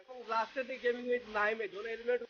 এবং লাস্টেতে gaming with নাইমে zone eliminate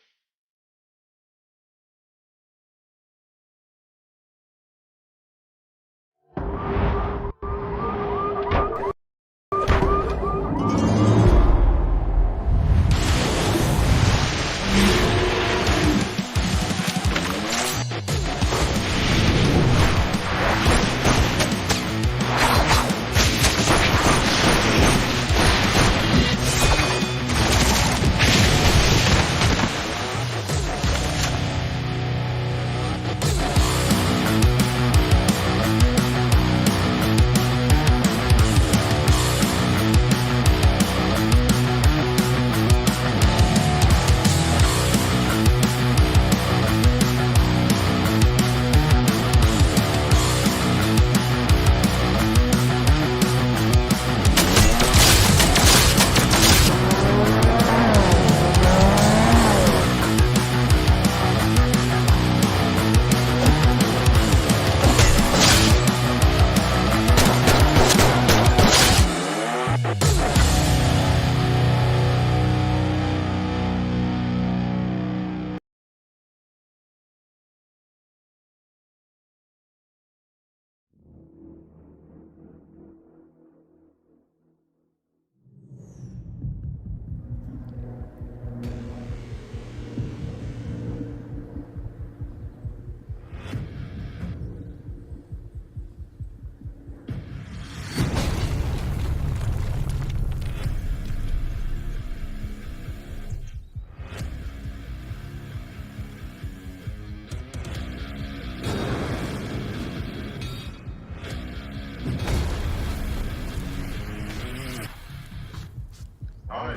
हाय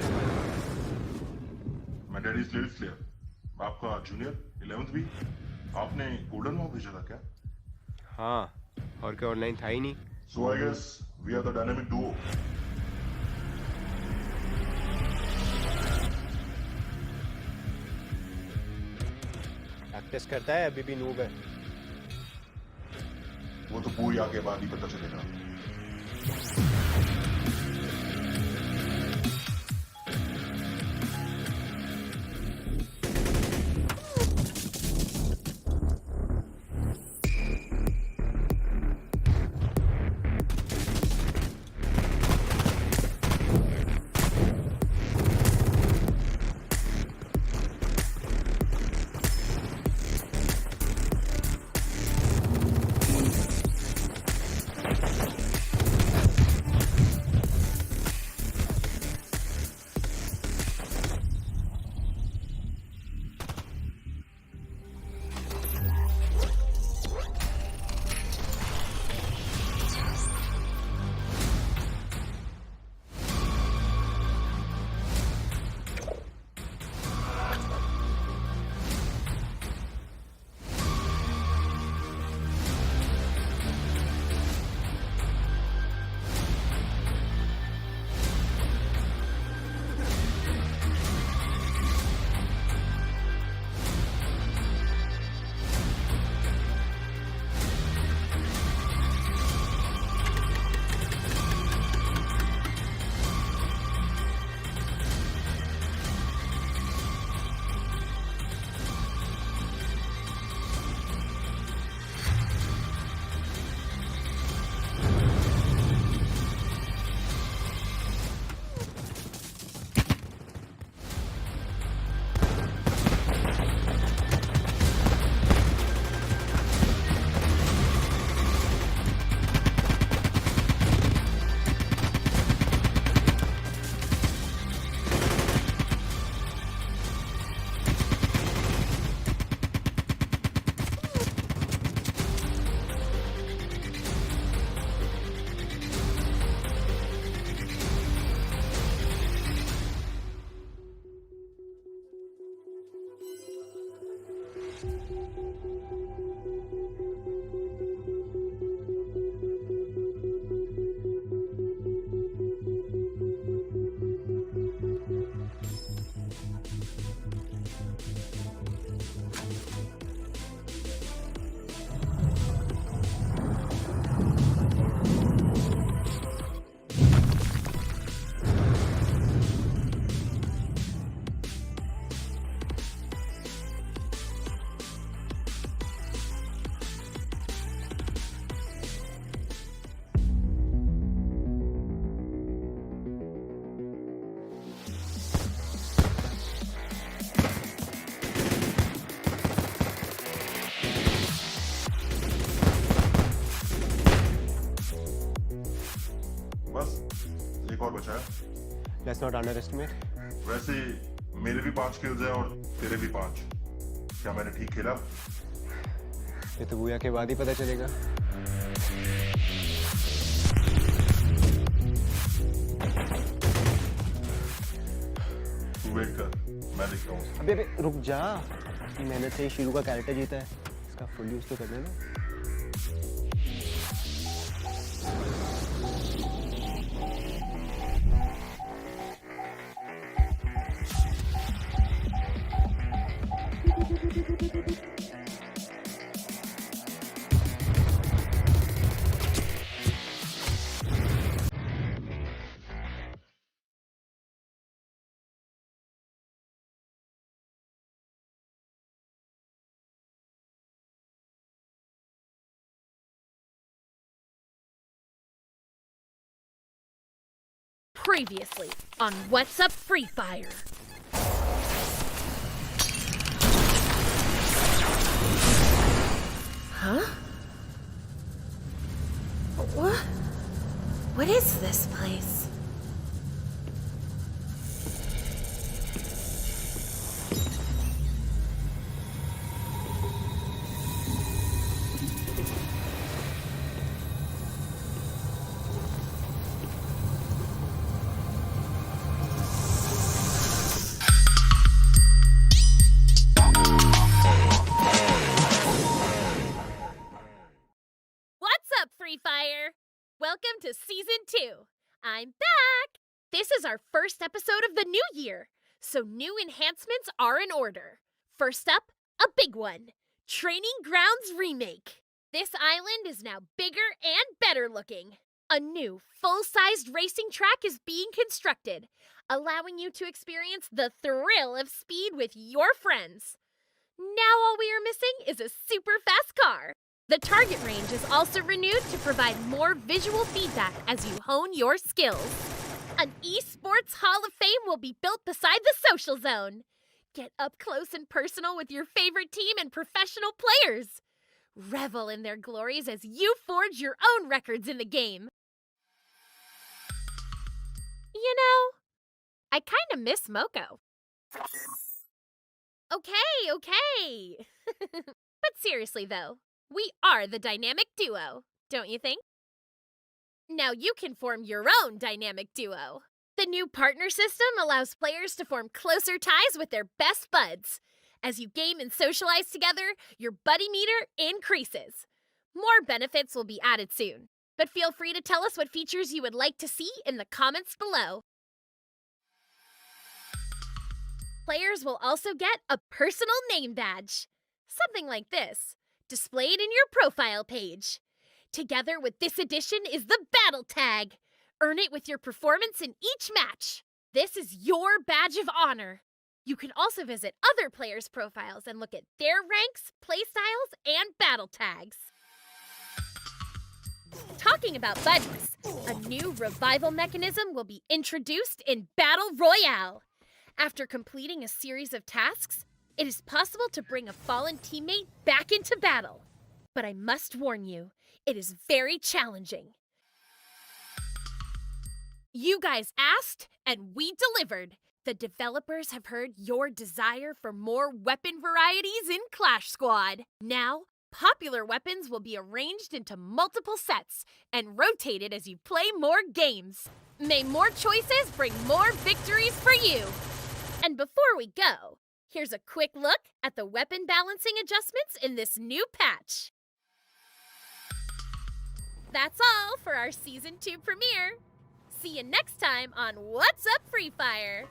मैं daddy little clear आपका जूनियर 11th भी आपने गोल्डन वॉक भेजा था क्या हाँ और क्या ऑनलाइन था ही नहीं so I guess we are the dynamic duo practice करता है अभी भी नूब है वो तो पूरी आगे बाद ही पता चलेगा Let's not underestimate. वैसे मेरे भी 5 kills है और तेरे भी 5. क्या मैंने ठीक खेला? ये तो बुया के बाद ही पता चलेगा. तू वेट कर, मैं देखता हूँ. अबे रुक जा. मेहनत से ही शीरू का कैरेक्टर जीता है. इसका फुल यूज तो करना है ना. Previously on What's Up Free Fire. Huh? What is this place? Free Fire! Welcome to Season 2. I'm back! This is our first episode of the new year, so new enhancements are in order. First up, a big one. Training Grounds Remake. This island is now bigger and better looking. A new, full-sized racing track is being constructed, allowing you to experience the thrill of speed with your friends. Now all we are missing is a super fast car. The target range is also renewed to provide more visual feedback as you hone your skills. An esports hall of fame will be built beside the social zone. Get up close and personal with your favorite team and professional players. Revel in their glories as you forge your own records in the game. You know, I kind of miss Moko. Okay. But seriously though, we are the dynamic duo, don't you think? Now you can form your own dynamic duo. The new partner system allows players to form closer ties with their best buds. As you game and socialize together, your buddy meter increases. More benefits will be added soon, but feel free to tell us what features you would like to see in the comments below. Players will also get a personal name badge. Something like this, displayed in your profile page. Together with this addition is the battle tag. Earn it with your performance in each match. This is your badge of honor. You can also visit other players' profiles and look at their ranks, playstyles, and battle tags. Talking about buddies, a new revival mechanism will be introduced in Battle Royale. After completing a series of tasks, it is possible to bring a fallen teammate back into battle. But I must warn you, it is very challenging. You guys asked, and we delivered. The developers have heard your desire for more weapon varieties in Clash Squad. Now, popular weapons will be arranged into multiple sets and rotated as you play more games. May more choices bring more victories for you. And before we go, here's a quick look at the weapon balancing adjustments in this new patch. That's all for our Season 2 premiere. See you next time on What's Up Free Fire.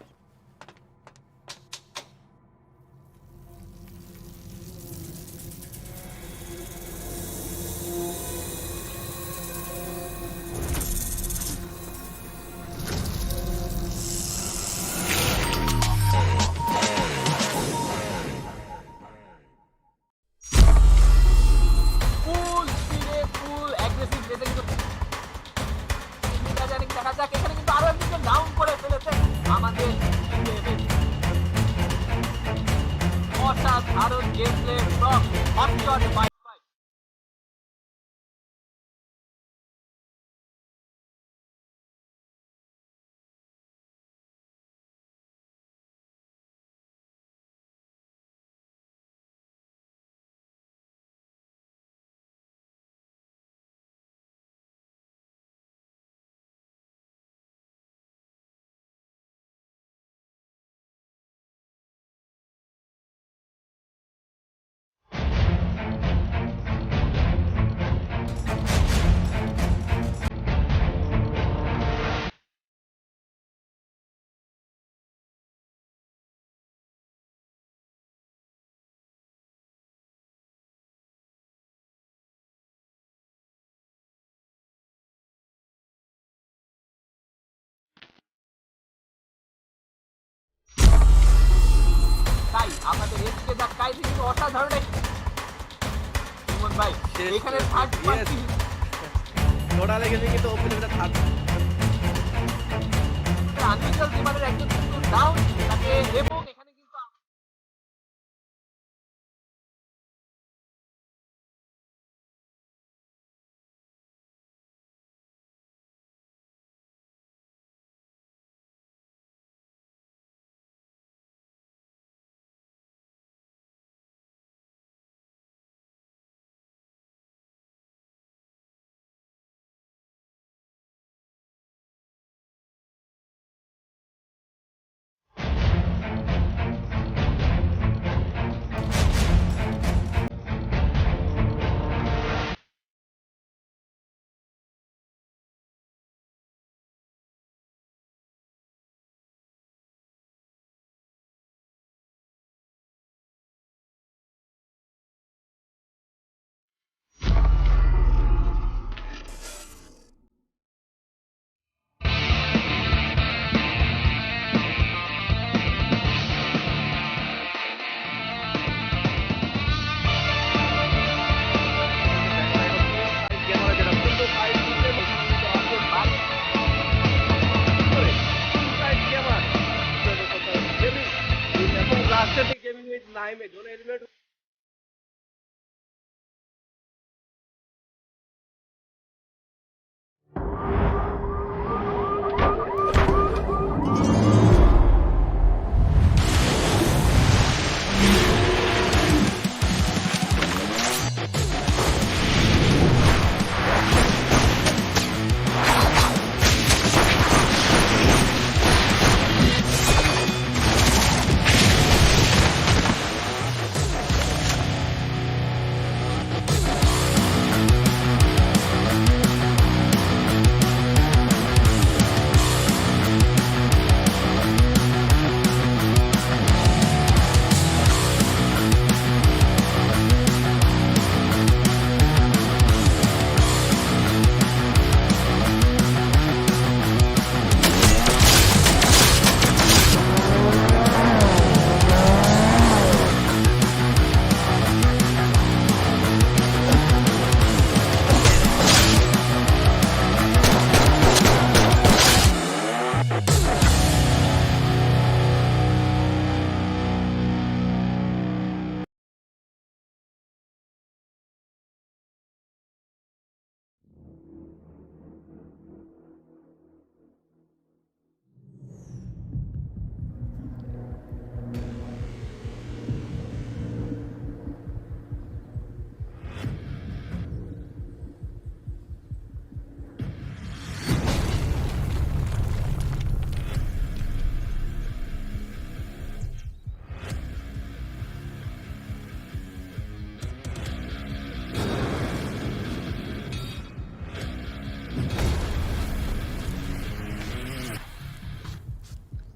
অসাধারণ game play from hotshot আজকে যা কাইজিং অসাধারণ সুমন ভাই এখানে third party थोड़ा लेके देंगे तो ओपन में था আনটাইটেলড টিমের একজন কিন্তু ডাউন তাকে এবং এখানে কিন্তু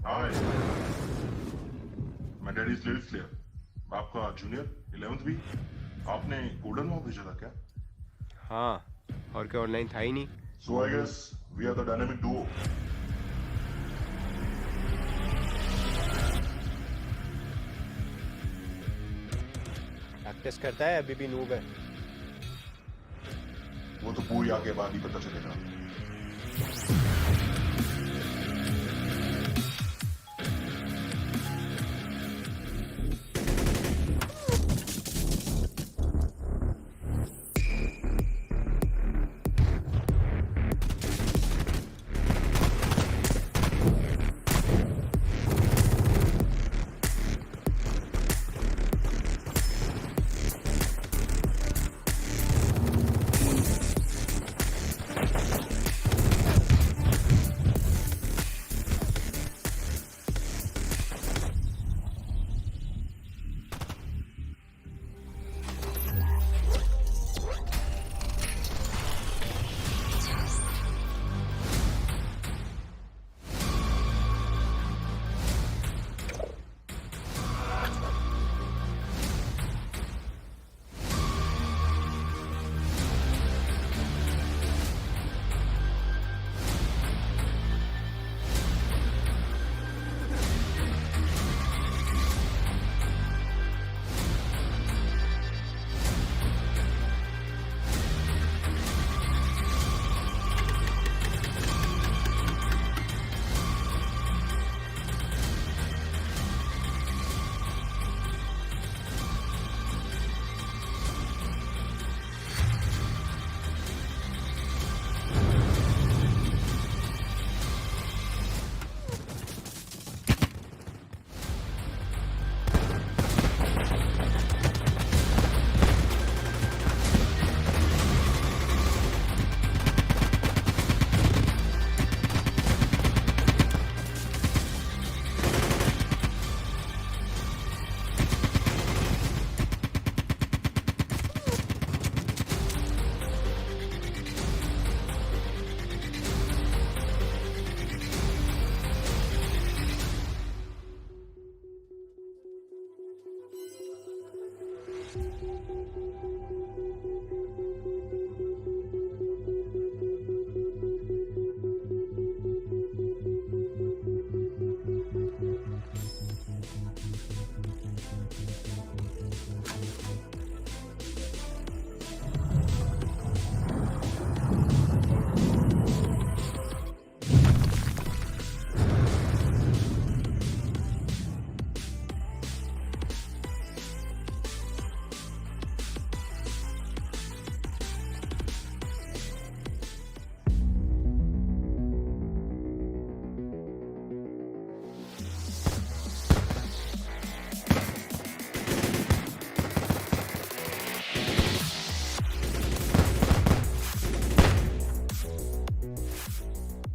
हाय मैं डैडी स्लेट स्लेयर आपका जूनियर 11th भी आपने गोल्डन वॉक भेजा था क्या हाँ और क्या ऑनलाइन था ही नहीं so I guess we are the dynamic duo practice करता है अभी भी नूब है वो तो पूरी आगे बाद ही पता चलेगा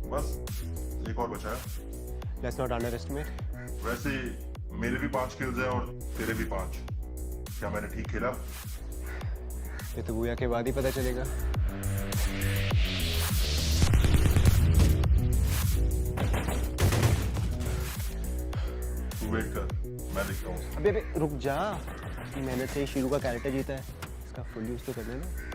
बस एक और बचा है। Let's not underestimate. वैसे मेरे भी 5 किल्स हैं और तेरे भी 5। क्या मैंने ठीक खेला? ये तो गुया के बाद ही पता चलेगा। तू वेट कर, मैं देखता हूँ। अबे अबे रुक जा, मैंने से ही शीरू का कैरेक्टर जीता है, इसका फुल यूज तो कर लेना।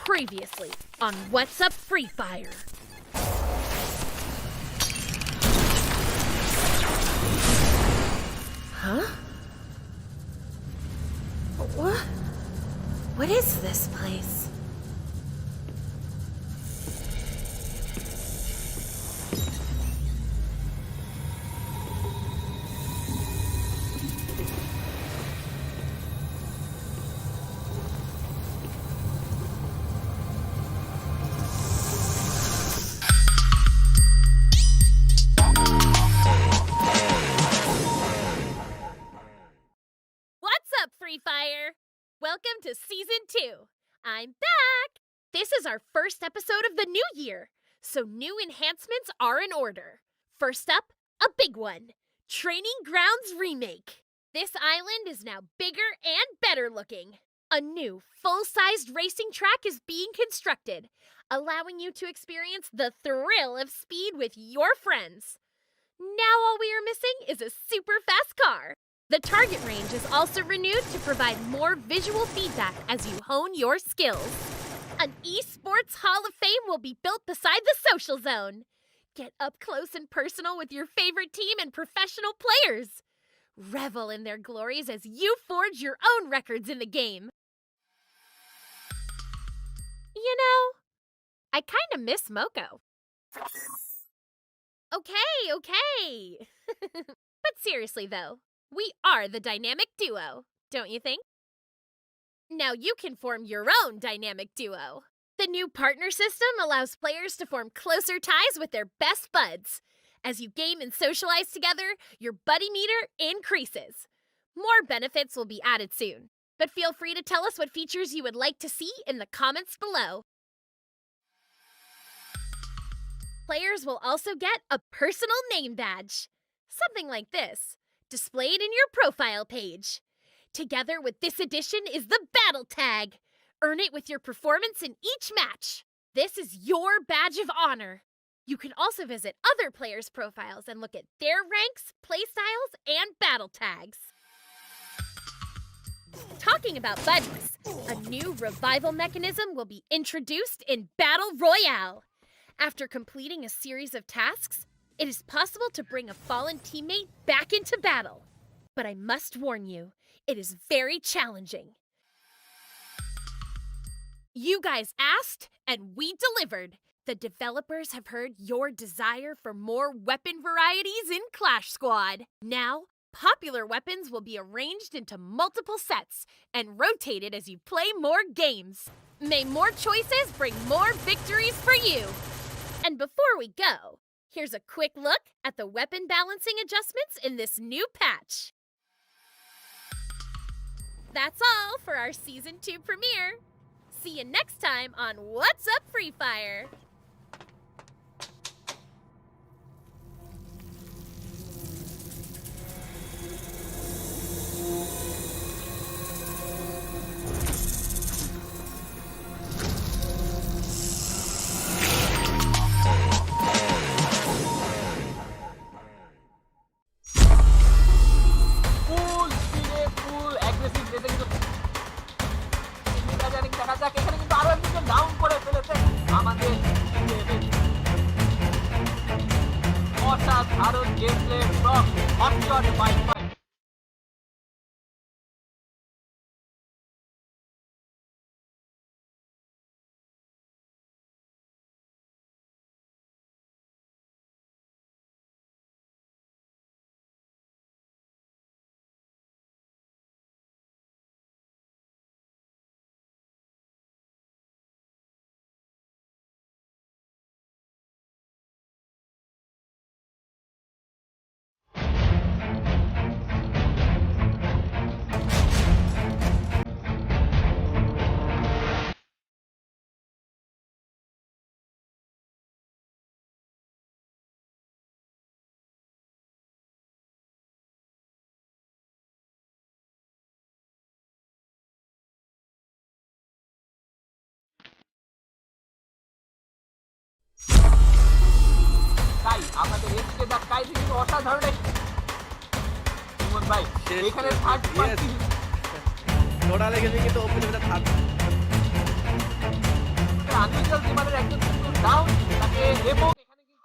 Previously on What's Up Free Fire. Huh? What is this place? Free Fire! Welcome to Season 2. I'm back! This is our first episode of the new year, so new enhancements are in order. First up, a big one. Training Grounds Remake. This island is now bigger and better looking. A new, full-sized racing track is being constructed, allowing you to experience the thrill of speed with your friends. Now all we are missing is a super fast car. The target range is also renewed to provide more visual feedback as you hone your skills. An esports Hall of Fame will be built beside the social zone. Get up close and personal with your favorite team and professional players. Revel in their glories as you forge your own records in the game. You know, I kinda miss Moko. Okay. But seriously though, we are the dynamic duo, don't you think? Now you can form your own dynamic duo. The new partner system allows players to form closer ties with their best buds. As you game and socialize together, your buddy meter increases. More benefits will be added soon, but feel free to tell us what features you would like to see in the comments below. Players will also get a personal name badge. Something like this, displayed in your profile page. Together with this addition is the Battle Tag. Earn it with your performance in each match. This is your badge of honor. You can also visit other players' profiles and look at their ranks, playstyles, and battle tags. Talking about buddies, a new revival mechanism will be introduced in Battle Royale. After completing a series of tasks, it is possible to bring a fallen teammate back into battle. But I must warn you, it is very challenging. You guys asked, and we delivered. The developers have heard your desire for more weapon varieties in Clash Squad. Now, popular weapons will be arranged into multiple sets and rotated as you play more games. May more choices bring more victories for you. And before we go, Here's a quick look at the weapon balancing adjustments in this new patch. That's all for our Season 2 premiere. See you next time on What's Up Free Fire. ফুল স্পিডে ফুল aggressive রেসে কিন্তু জানি দেখা যাক এখানে কিন্তু আরো একদিকে ডাউন করে ফেলেছে আমাদের অসাধারণ game play from hotshot bike bike তাই আমাদের এসকে দা কাই কিন্তু অসাধারণ সুমন ভাই এখানে থার্ড পার্টি थोड़ा लेके भी तो ओपन में था আনলিমিটেড জিমানের একজন কিন্তু ডাউন তাকে এবং এখানে কিন্তু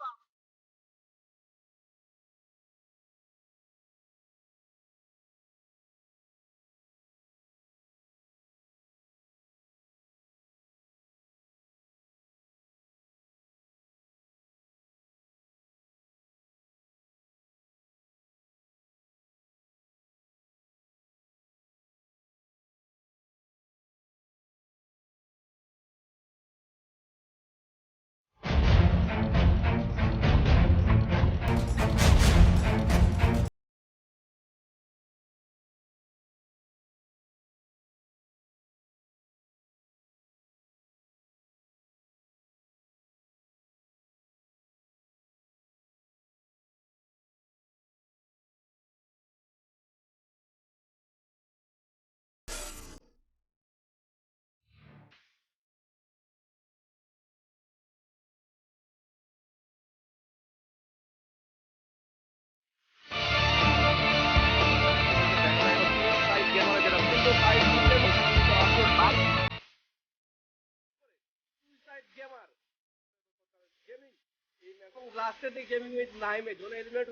लास्ट गेमिंग में नाई में जो एलिमेंट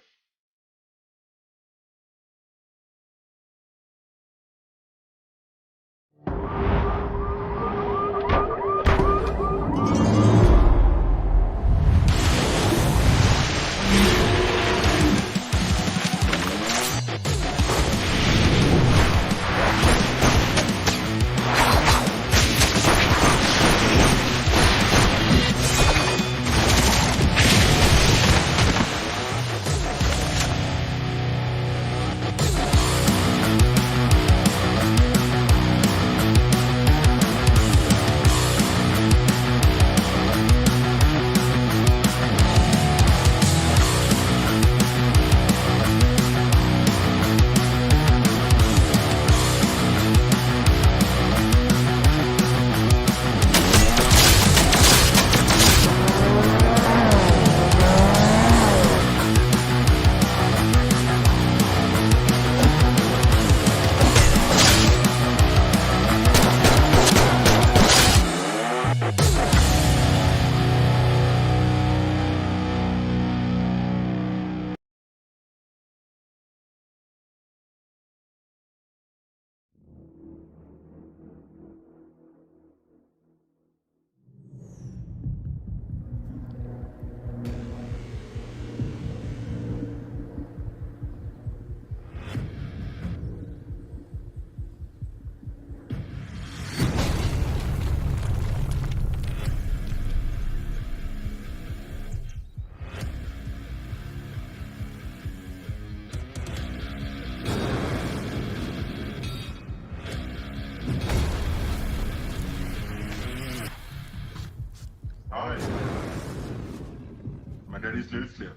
लेडीज प्लेयर,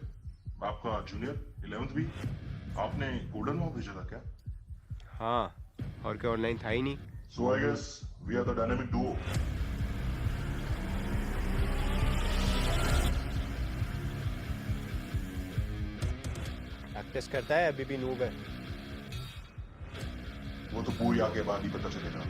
आपका जूनियर 11th भी, आपने गोल्डन वॉक भेजा था क्या? हाँ, और क्या ऑनलाइन था ही नहीं. So I guess we are the dynamic duo. Practice करता है, अभी भी नूब है. वो तो पूरी आके बाद ही पता चलेगा.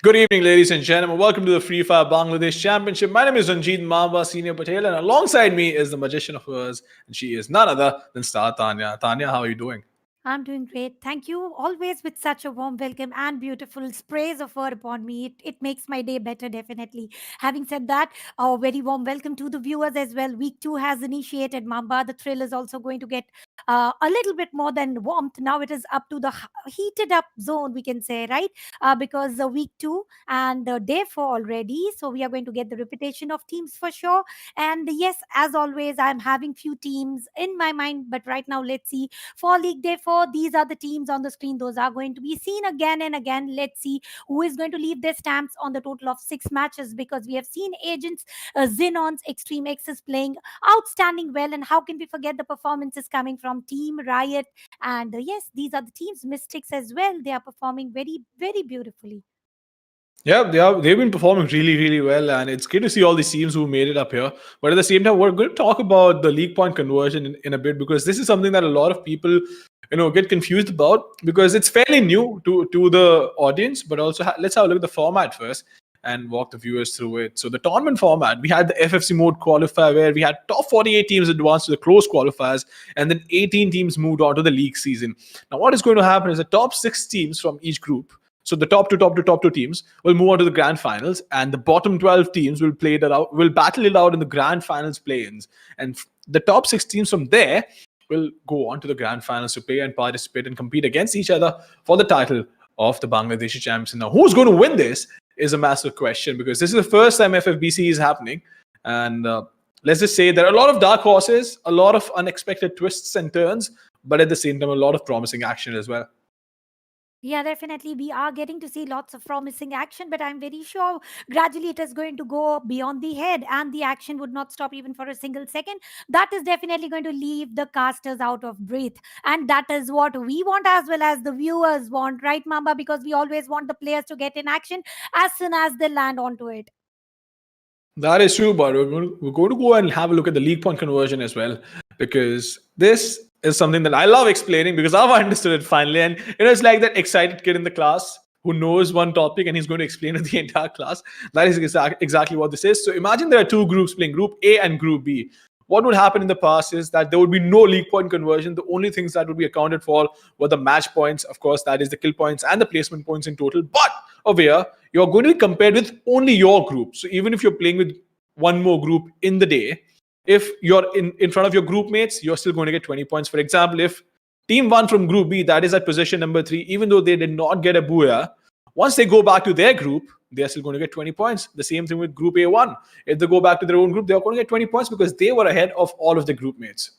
Good evening, ladies and gentlemen. Welcome to the Free Fire Bangladesh Championship. My name is Ranjit Mamba, Senior Patel, and alongside me is the magician of hers, and she is none other than Star Tanya. Tanya, how are you doing? I'm doing great. Thank you. Always with such a warm welcome and beautiful sprays of her upon me. It makes my day better, definitely. Having said that, a very warm welcome to the viewers as well. Week 2 has initiated, Mamba. The thrill is also going to get a little bit more than warmth. Now it is up to the heated up zone, we can say, right? Because week 2 and day 4 already. So we are going to get the repetition of teams for sure. And yes, as always, I'm having few teams in my mind. But right now, let's see. For League Day 4, these are the teams on the screen. Those are going to be seen again and again. Let's see who is going to leave their stamps on the total of 6 matches, because we have seen Agents, Xenons, Extreme X's playing outstanding well. And how can we forget the performances coming from Team Riot? And yes, these are the teams, Mystics as well. They are performing very, very beautifully. Yeah, they've been performing really, really well, and it's great to see all these teams who made it up here. But at the same time, we're going to talk about the league point conversion in a bit, because this is something that a lot of people, get confused about, because it's fairly new to the audience. But also, let's have a look at the format first and walk the viewers through it. So the tournament format, we had the FFC mode qualifier where we had top 48 teams advance to the close qualifiers, and then 18 teams moved on to the league season. Now, what is going to happen is the top 6 teams from each group, so the top two teams will move on to the grand finals, and the bottom 12 teams will battle it out in the grand finals play-ins. And the top 6 teams from there will go on to the grand finals to play and participate and compete against each other for the title of the Bangladeshi champions. Now, who's going to win this is a massive question, because this is the first time FFBC is happening. And let's just say there are a lot of dark horses, a lot of unexpected twists and turns, but at the same time, a lot of promising action as well. Yeah, definitely. We are getting to see lots of promising action, but I'm very sure gradually it is going to go beyond the head, and the action would not stop even for a single second. That is definitely going to leave the casters out of breath. And that is what we want, as well as the viewers want, right, Mamba? Because we always want the players to get in action as soon as they land onto it. That is true, but we're going to go and have a look at the league point conversion as well, because this is something that I love explaining, because I've understood it finally. And it's like that excited kid in the class who knows one topic and he's going to explain it to the entire class. That is exactly what this is. So imagine there are 2 groups playing, Group A and Group B. What would happen in the past is that there would be no league point conversion. The only things that would be accounted for were the match points, of course, that is the kill points and the placement points in total. But over here, you're going to be compared with only your group. So even if you're playing with one more group in the day, if you're in front of your group mates, you're still going to get 20 points. For example, if team 1 from group B, that is at position number 3, even though they did not get a booyah, once they go back to their group, they're still going to get 20 points. The same thing with group A1. If they go back to their own group, they're going to get 20 points because they were ahead of all of the group mates.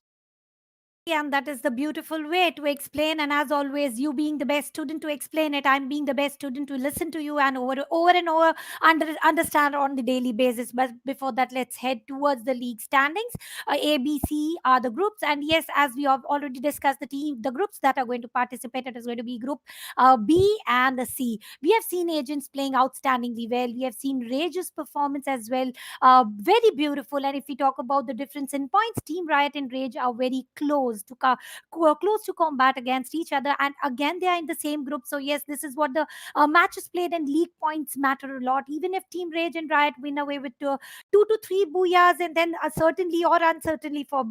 And that is the beautiful way to explain. And as always, you being the best student to explain it, I'm being the best student to listen to you and over and over understand on the daily basis. But before that, let's head towards the league standings. A, B, C are the groups, and yes, as we have already discussed, the groups that are going to participate, it is going to be group B and the C. We have seen Agents playing outstandingly well. We have seen Rage's performance as well, very beautiful. And if we talk about the difference in points, Team Riot and Rage are very close to combat against each other, and again they are in the same group. So yes, this is what the matches played, and league points matter a lot. Even if Team Rage and Riot win away with 2 to 3 booyahs, and then certainly or uncertainly for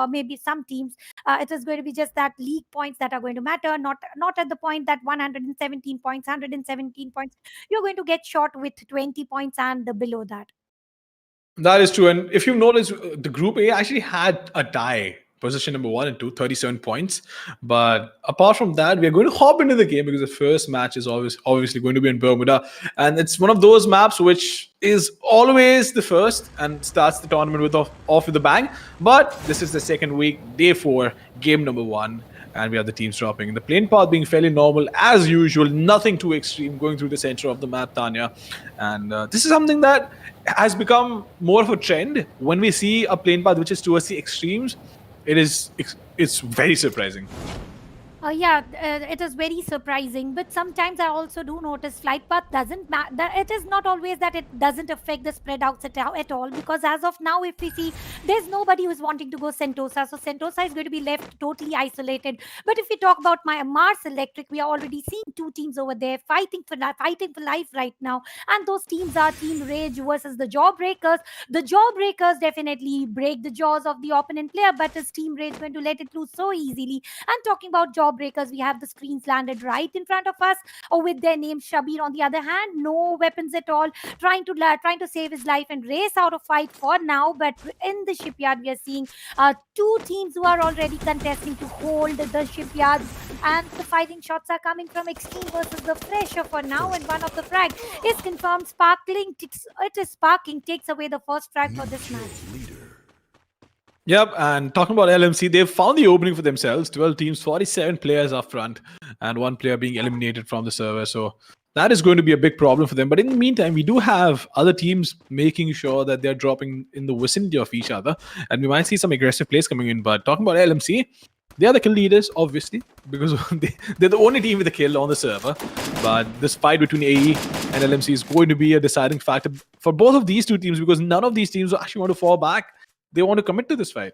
maybe some teams, it is going to be just that league points that are going to matter, not at the point that 117 points, 117 points, you're going to get short with 20 points and below that. That is true. And if you notice, the group A actually had a tie. Position number 1 and 2, 37 points. But apart from that, we are going to hop into the game because the first match is obviously going to be in Bermuda. And it's one of those maps which is always the first and starts the tournament off with a bang. But this is the second week, day 4, game number 1. And we have the teams dropping. The plane path being fairly normal as usual, nothing too extreme, going through the center of the map, Tanya. And this is something that has become more of a trend. When we see a plane path which is towards the extremes, it's very surprising. It is very surprising, but sometimes I also do notice flight path doesn't matter. It is not always that it doesn't affect the spread outs at all, because as of now, if we see, there's nobody who's wanting to go Sentosa, so Sentosa is going to be left totally isolated. But if we talk about Mars Electric, we are already seeing 2 teams over there fighting for life right now, and those teams are Team Rage versus the Jawbreakers. The Jawbreakers definitely break the jaws of the opponent player, but is Team Rage going to let it loose so easily? And talking about Jawbreakers, we have the screens landed right in front of us, with their name Shabir on the other hand, no weapons at all, trying to save his life and race out of fight for now. But in the shipyard, we are seeing 2 teams who are already contesting to hold the shipyard, and the fighting shots are coming from Extreme versus the Fresher for now, and one of the frag is confirmed. Sparking takes away the first frag for this match. Yep, and talking about LMC, they've found the opening for themselves. 12 teams, 47 players up front, and 1 player being eliminated from the server. So that is going to be a big problem for them. But in the meantime, we do have other teams making sure that they're dropping in the vicinity of each other, and we might see some aggressive plays coming in. But talking about LMC, they are the kill leaders, obviously, because they're the only team with a kill on the server. But this fight between AE and LMC is going to be a deciding factor for both of these 2 teams, because none of these teams actually want to fall back. They want to commit to this fight.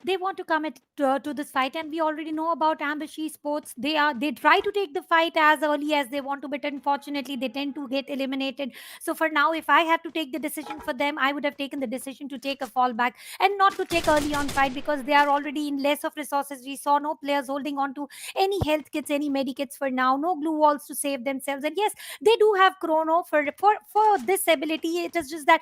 They want to commit to this fight, and we already know about Ambush Esports. They try to take the fight as early as they want to, but unfortunately they tend to get eliminated. So for now, if I had to take the decision for them, I would have taken the decision to take a fallback and not to take early on fight, because they are already in less of resources. We saw no players holding on to any health kits, any medikits for now, no glue walls to save themselves. And yes, they do have chrono for this ability. It is just that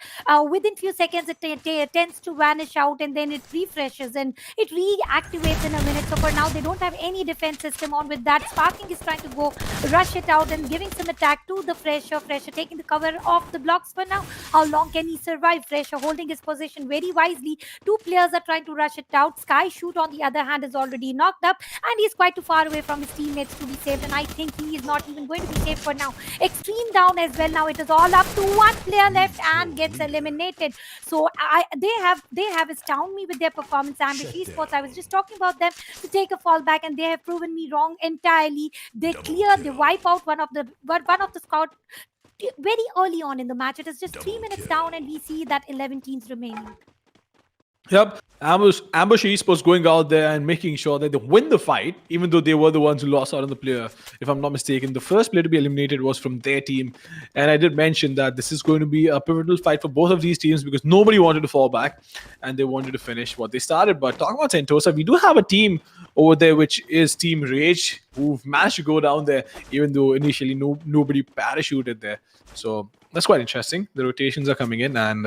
within few seconds it tends to vanish out, and then it refreshes and it reactivates in a minute. So for now, they don't have any defense system on. With that, Sparking is trying to go rush it out and giving some attack to the Fresher taking the cover of the blocks for now. How long can he survive? Fresher holding his position very wisely. 2 players are trying to rush it out. Sky Shoot on the other hand is already knocked up, and he's quite too far away from his teammates to be saved, and I think he is not even going to be saved for now. Extreme down as well. Now it is all up to 1 player left and gets eliminated. So they have astounded me with their performance. Ambush Esports, I was just talking about them to take a fallback, and they have proven me wrong entirely. They wipe out one of the scout very early on in the match. It is just 3 minutes down, and we see that 11 teams remaining. Yep, Ambush Esports going out there and making sure that they win the fight, even though they were the ones who lost out on the player. If I'm not mistaken, the first player to be eliminated was from their team. And I did mention that this is going to be a pivotal fight for both of these teams, because nobody wanted to fall back and they wanted to finish what they started. But talking about Sentosa, we do have a team over there, which is Team Rage, who've managed to go down there, even though initially nobody parachuted there. So that's quite interesting. The rotations are coming in, and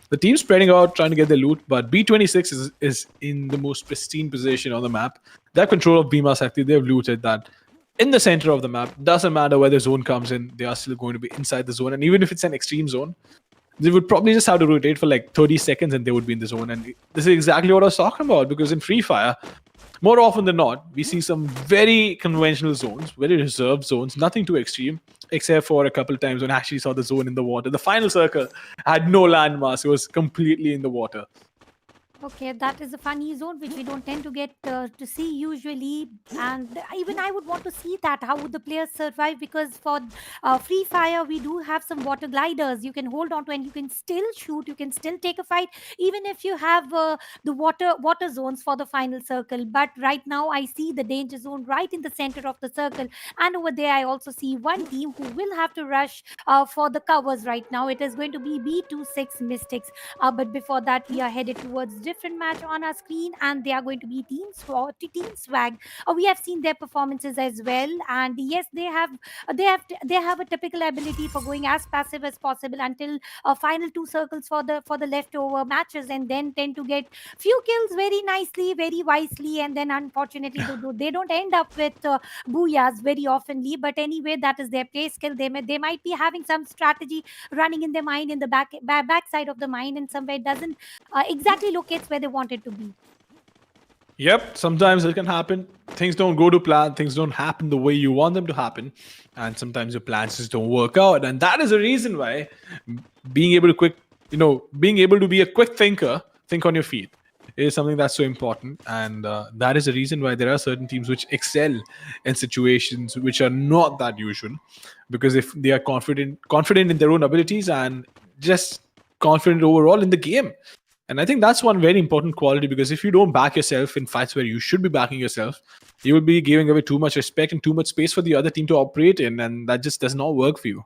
The team's spreading out, trying to get their loot, but B26 is in the most pristine position on the map. They have control of Bhima Sakti. They've looted that. In the center of the map, doesn't matter where the zone comes in, they are still going to be inside the zone. And even if it's an extreme zone, they would probably just have to rotate for like 30 seconds and they would be in the zone. And this is exactly what I was talking about, because in Free Fire, more often than not, we see some very conventional zones, very reserved zones, nothing too extreme, except for a couple of times when I actually saw the zone in the water. The final circle had no landmass, it was completely in the water. Okay, that is a funny zone which we don't tend to get to see usually, and even I would want to see that. How would the players survive? Because for Free Fire, we do have some water gliders you can hold on to, and you can still shoot. You can still take a fight, even if you have the water zones for the final circle. But right now, I see the danger zone right in the center of the circle, and over there, I also see one team who will have to rush for the covers right now. It is going to be B26 Mystics. But before that, we are headed towards different match on our screen, and they are going to be Team Swag. We have seen their performances as well, and yes, they have a typical ability for going as passive as possible until final two circles for the leftover matches, and then tend to get few kills very nicely, very wisely, and then unfortunately they don't end up with booyahs very oftenly. But anyway, that is their play skill. They might be having some strategy running in their mind, in the back side of the mind, and somewhere it doesn't exactly locates where they want it to be. Yep, sometimes it can happen. Things don't go to plan, things don't happen the way you want them to happen, and sometimes your plans just don't work out. And that is the reason why being able to be a quick thinker, think on your feet, is something that's so important. And that is the reason why there are certain teams which excel in situations which are not that usual, because if they are confident in their own abilities and just confident overall in the game. And I think that's one very important quality, because if you don't back yourself in fights where you should be backing yourself, you will be giving away too much respect and too much space for the other team to operate in, and that just does not work for you.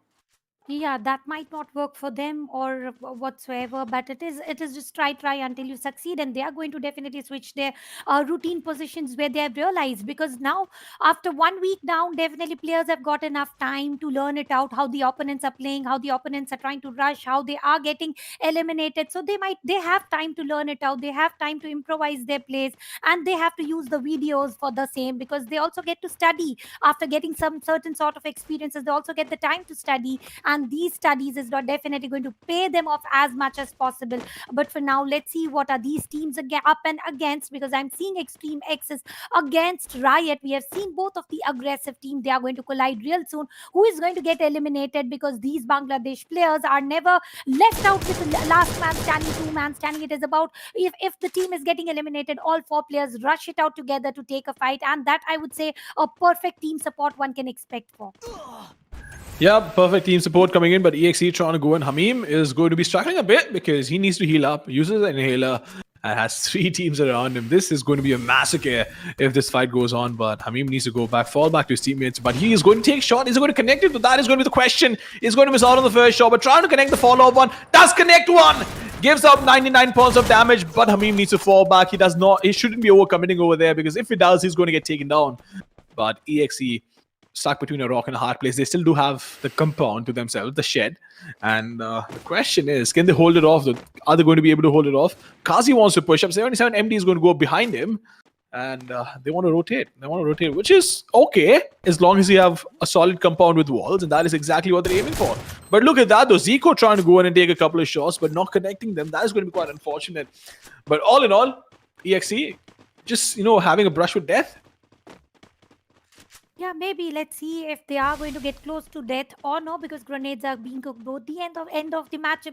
Yeah, that might not work for them or whatsoever, but it is just try until you succeed, and they are going to definitely switch their routine positions where they have realized, because now after 1 week down, definitely players have got enough time to learn it out, how the opponents are playing, how the opponents are trying to rush, how they are getting eliminated. So they have time to learn it out, they have time to improvise their plays, and they have to use the videos for the same, because they also get to study after getting some certain sort of experiences. They also get the time to study, and these studies is not definitely going to pay them off as much as possible. But for now, let's see what are these teams up and against, because I'm seeing Extreme X's against Riot. We have seen both of the aggressive team. They are going to collide real soon. Who is going to get eliminated? Because these Bangladesh players are never left out with the last man standing, two man standing. It is about, if the team is getting eliminated, all four players rush it out together to take a fight, and that, I would say, a perfect team support one can expect for. Yeah, perfect team support coming in, but EXE trying to go in. Hamim is going to be struggling a bit because he needs to heal up, uses an inhaler, and has 3 teams around him. This is going to be a massacre if this fight goes on, but Hamim needs to go back, fall back to his teammates, but he is going to take a shot. Is he going to connect it? But that is going to be the question. He's going to miss out on the first shot, but trying to connect the follow-up one. Does connect one! Gives up 99 points of damage, but Hamim needs to fall back. He shouldn't be overcommitting over there, because if he does, he's going to get taken down. But EXE stuck between a rock and a hard place. They still do have the compound to themselves, the shed. And the question is, can they hold it off? Are they going to be able to hold it off? Kazi wants to push up. 77 MD is going to go behind him. And they want to rotate. Which is okay, as long as you have a solid compound with walls. And that is exactly what they're aiming for. But look at that, though. Zico trying to go in and take a couple of shots, but not connecting them. That is going to be quite unfortunate. But all in all, EXE just, having a brush with death. Yeah, maybe. Let's see if they are going to get close to death or no, because grenades are being cooked both the end of the match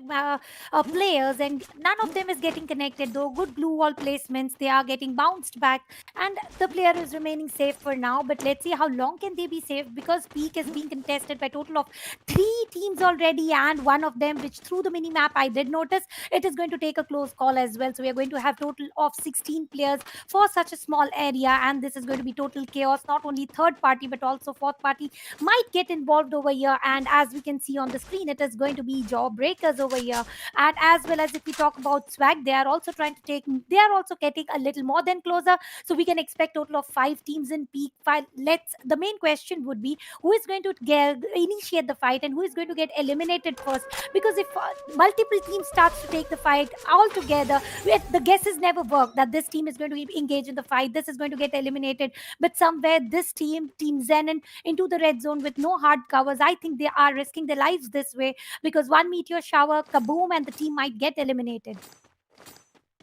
players, and none of them is getting connected. Though good glue wall placements, they are getting bounced back, and the player is remaining safe for now. But let's see how long can they be safe, because peak is being contested by total of 3 teams already, and one of them, which through the mini map I did notice, it is going to take a close call as well. So we are going to have total of 16 players for such a small area, and this is going to be total chaos. Not only third party party, but also fourth party might get involved over here. And as we can see on the screen, it is going to be Jawbreakers over here. And as well as if we talk about swag, they are also they are also getting a little more than closer. So we can expect total of 5 teams in peak fight. The main question would be who is going to initiate the fight and who is going to get eliminated first. Because if multiple teams starts to take the fight all together, the guesses never work that this team is going to engage in the fight, this is going to get eliminated. But somewhere this team Zen into the red zone with no hard covers, I think they are risking their lives this way, because one meteor shower, kaboom, and the team might get eliminated.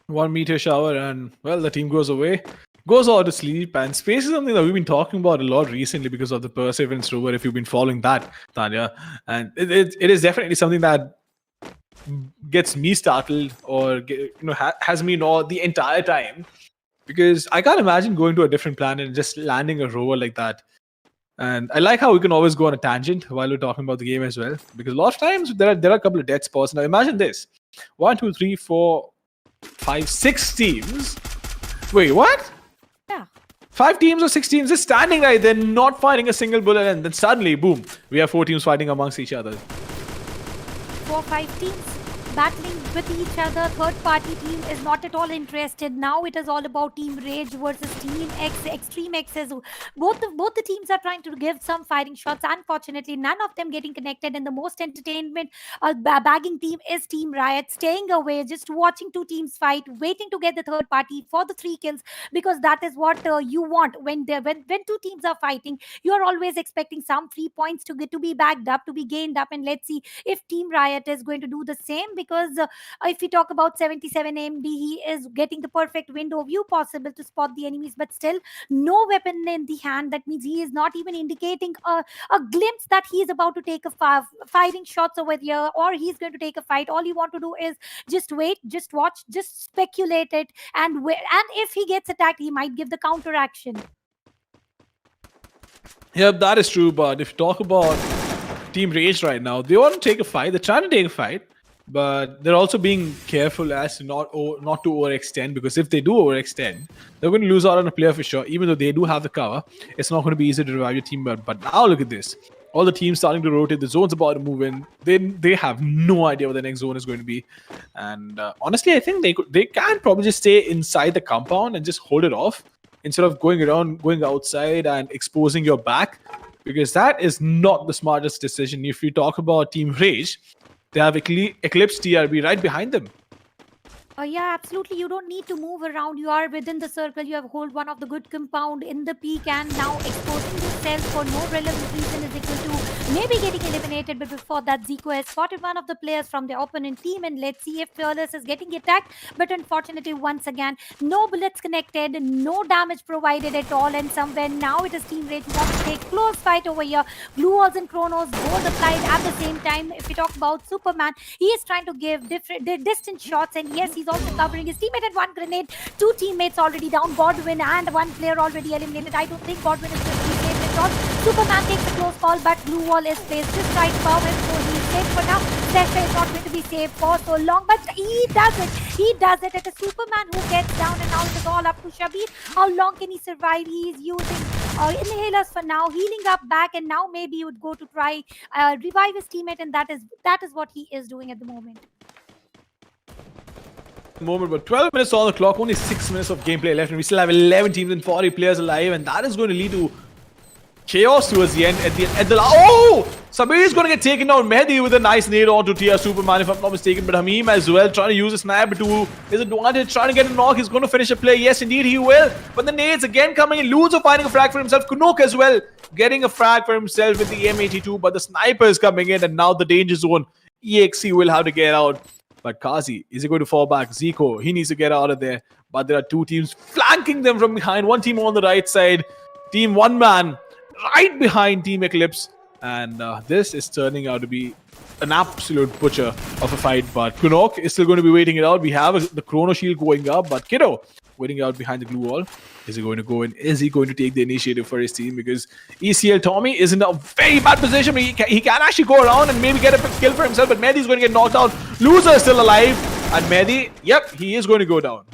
One meteor shower and, well, the team goes away, goes out to sleep. And space is something that we've been talking about a lot recently because of the Perseverance rover, if you've been following that, Tanya. And it is definitely something that gets me startled, or has me in awe the entire time, because I can't imagine going to a different planet and just landing a rover like that. And I like how we can always go on a tangent while we're talking about the game as well, because a lot of times there are a couple of dead spots. Now imagine this: 1, 2, 3, 4, 5, 6 teams. Wait, what? Yeah. 5 teams or 6 teams just standing right there, not firing a single bullet, and then suddenly, boom, we have 4 teams fighting amongst each other. 4, 5 teams battling with each other. Third party team is not at all interested. Now it is all about Team Rage versus Team X, Extreme X's. Both the teams are trying to give some firing shots. Unfortunately, none of them getting connected. And the most entertainment bagging team is Team Riot, staying away, just watching 2 teams fight, waiting to get the third party for the 3 kills, because that is what you want when 2 teams are fighting. You are always expecting some 3 points to be bagged up, to be gained up. And let's see if Team Riot is going to do the same, because if we talk about 77 AMD, he is getting the perfect window view possible to spot the enemies, but still no weapon in the hand. That means he is not even indicating a glimpse that he is about to take firing shots over here, or he's going to take a fight. All you want to do is just wait, just watch, just speculate it, and if he gets attacked, he might give the counter action. Yeah, that is true. But if you talk about Team Rage right now, they want to take a fight. They're trying to take a fight, but they're also being careful as to not to overextend, because if they do overextend, they're going to lose out on a player for sure. Even though they do have the cover, it's not going to be easy to revive your team. But now look at this. All the teams starting to rotate. The zone's about to move in. They have no idea what the next zone is going to be. And honestly, I think they can probably just stay inside the compound and just hold it off, instead of going outside and exposing your back, because that is not the smartest decision. If you talk about Team Rage, they have Eclipse TRB right behind them. Yeah, absolutely. You don't need to move around. You are within the circle. You have hold one of the good compound in the peak, and now exposing yourself for no relevant reason is equal to maybe getting eliminated. But before that, Zico has spotted one of the players from the opponent team, and let's see if Fearless is getting attacked. But unfortunately, once again, no bullets connected, no damage provided at all. And somewhere now it is Team Rage who wants to take close fight over here. Blue Walls and Chronos both applied at the same time. If we talk about Superman, he is trying to give distant shots, and yes, he's also covering his teammate at 1 grenade. 2 teammates already down, Godwin and 1 player already eliminated. I don't think Godwin is going to be safe at all. Superman takes a close call, but Blue Wall is placed just right above him, so he's safe for now. Sesha is not going to be safe for so long, but he does it. He does it. It is Superman who gets down, and now it is all up to Shabir. How long can he survive? He is using inhalers for now, healing up back, and now maybe he would go to try revive his teammate, and that is what he is doing at the moment. But 12 minutes on the clock, only 6 minutes of gameplay left, and we still have 11 teams and 40 players alive, and that is going to lead to chaos towards the end. Oh! Sabir is going to get taken down. Mehdi with a nice nade onto TR Superman, if I'm not mistaken, but Hameem as well trying to use a sniper to his advantage, trying to get a knock. He's going to finish a play. Yes, indeed, he will. But the nades again coming in. Luzo finding a frag for himself. Kunok as well getting a frag for himself with the M82, but the sniper is coming in, and now the danger zone. EXE will have to get out. But Kazi, is he going to fall back? Zico, he needs to get out of there. But there are 2 teams flanking them from behind. 1 team on the right side. Team 1 man right behind Team Eclipse. And this is turning out to be an absolute butcher of a fight. But Kunok is still going to be waiting it out. We have the Chrono Shield going up. But Kiddo waiting out behind the glue wall. Is he going to go in? Is he going to take the initiative for his team? Because ECL Tommy is in a very bad position. He can actually go around and maybe get a kill for himself. But Mehdi is going to get knocked out. Loser is still alive. And Mehdi, yep, he is going to go down.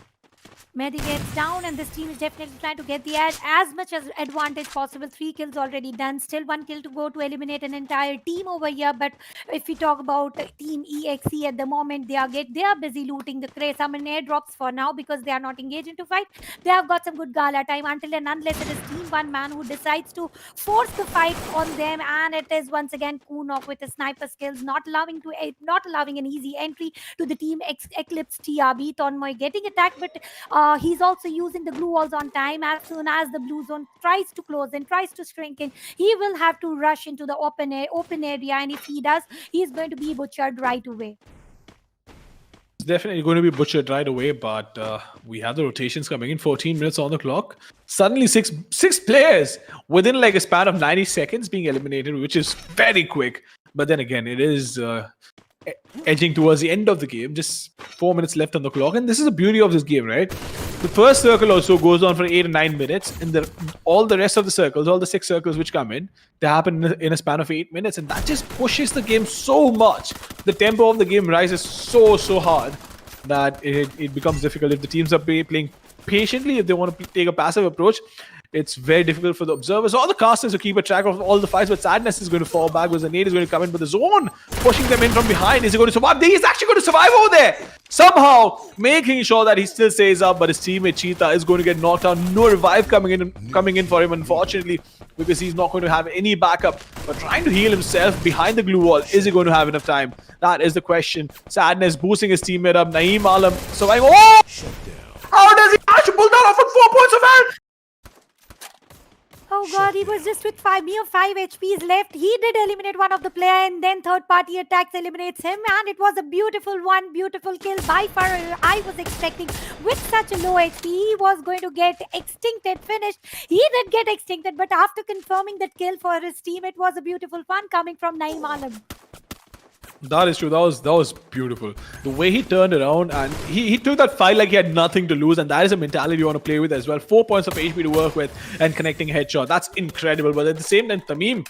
Mehdi gets down, and this team is definitely trying to get the as much as advantage possible. 3 kills already done. Still 1 kill to go to eliminate an entire team over here. But if we talk about Team EXE at the moment, they are busy looting the crates. Some airdrops for now because they are not engaged into fight. They have got some good gala time until and unless it is Team One Man who decides to force the fight on them, and it is once again Kunok with his sniper skills, not allowing an easy entry to the Team Eclipse TRB. Tonmoy getting attacked, but he's also using the glue walls on time. As soon as the blue zone tries to close in, tries to shrink in, he will have to rush into the open area, and if he does, he's going to be butchered right away. It's definitely going to be butchered right away, but we have the rotations coming in. 14 minutes on the clock. Suddenly, six players within like a span of 90 seconds being eliminated, which is very quick. But then again, it is edging towards the end of the game. Just 4 minutes left on the clock, and this is the beauty of this game, right? The first circle also goes on for 8 or 9 minutes, and all the rest of the circles, all the 6 circles which come in, they happen in a span of 8 minutes, and that just pushes the game so much. The tempo of the game rises so hard that it becomes difficult. If the teams are playing patiently, if they want to take a passive approach, it's very difficult for the observers or the casters to keep a track of all the fights. But Sadness is going to fall back because the nade is going to come in, but the zone pushing them in from behind. Is he going to survive? He's actually going to survive over there, somehow making sure that he still stays up. But his teammate Cheetah is going to get knocked out. No revive coming in for him, unfortunately, because he's not going to have any backup. But trying to heal himself behind the glue wall, is he going to have enough time? That is the question. Sadness boosting his teammate up. Naeem Alam surviving. Oh! How does he manage to pull that off with 4 points of health? Oh god, he was just with 5 HPs left. He did eliminate one of the player, and then third party attacks eliminates him, and it was a beautiful kill. By far, I was expecting with such a low HP, he was going to get extincted, finished. He did get extincted, but after confirming that kill for his team, it was a beautiful fun coming from Naeem Alam. That is true. That was beautiful. The way he turned around and he took that fight like he had nothing to lose, and that is a mentality you want to play with as well. 4 points of HP to work with and connecting headshot. That's incredible. But at the same time, Tamim,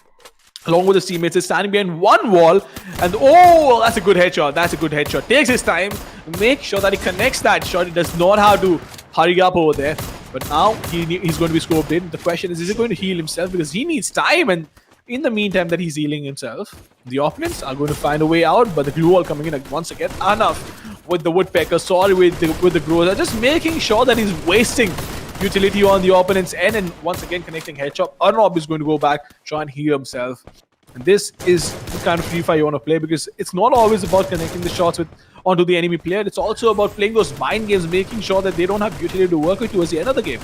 along with his teammates, is standing behind one wall, and oh, that's a good headshot. That's a good headshot. Takes his time, make sure that he connects that shot. He does not have to hurry up over there. But now he's going to be scoped in. The question is he going to heal himself? Because he needs time, and in the meantime that he's healing himself, the opponents are going to find a way out, but the glue wall coming in once again. Enough with the woodpecker. Sorry with the grower. Just making sure that he's wasting utility on the opponent's end, and once again connecting headshot. Arnob is going to go back, try and heal himself. And this is the kind of free fire you want to play, because it's not always about connecting the shots onto the enemy player. It's also about playing those mind games, making sure that they don't have utility to work with towards the end of the game.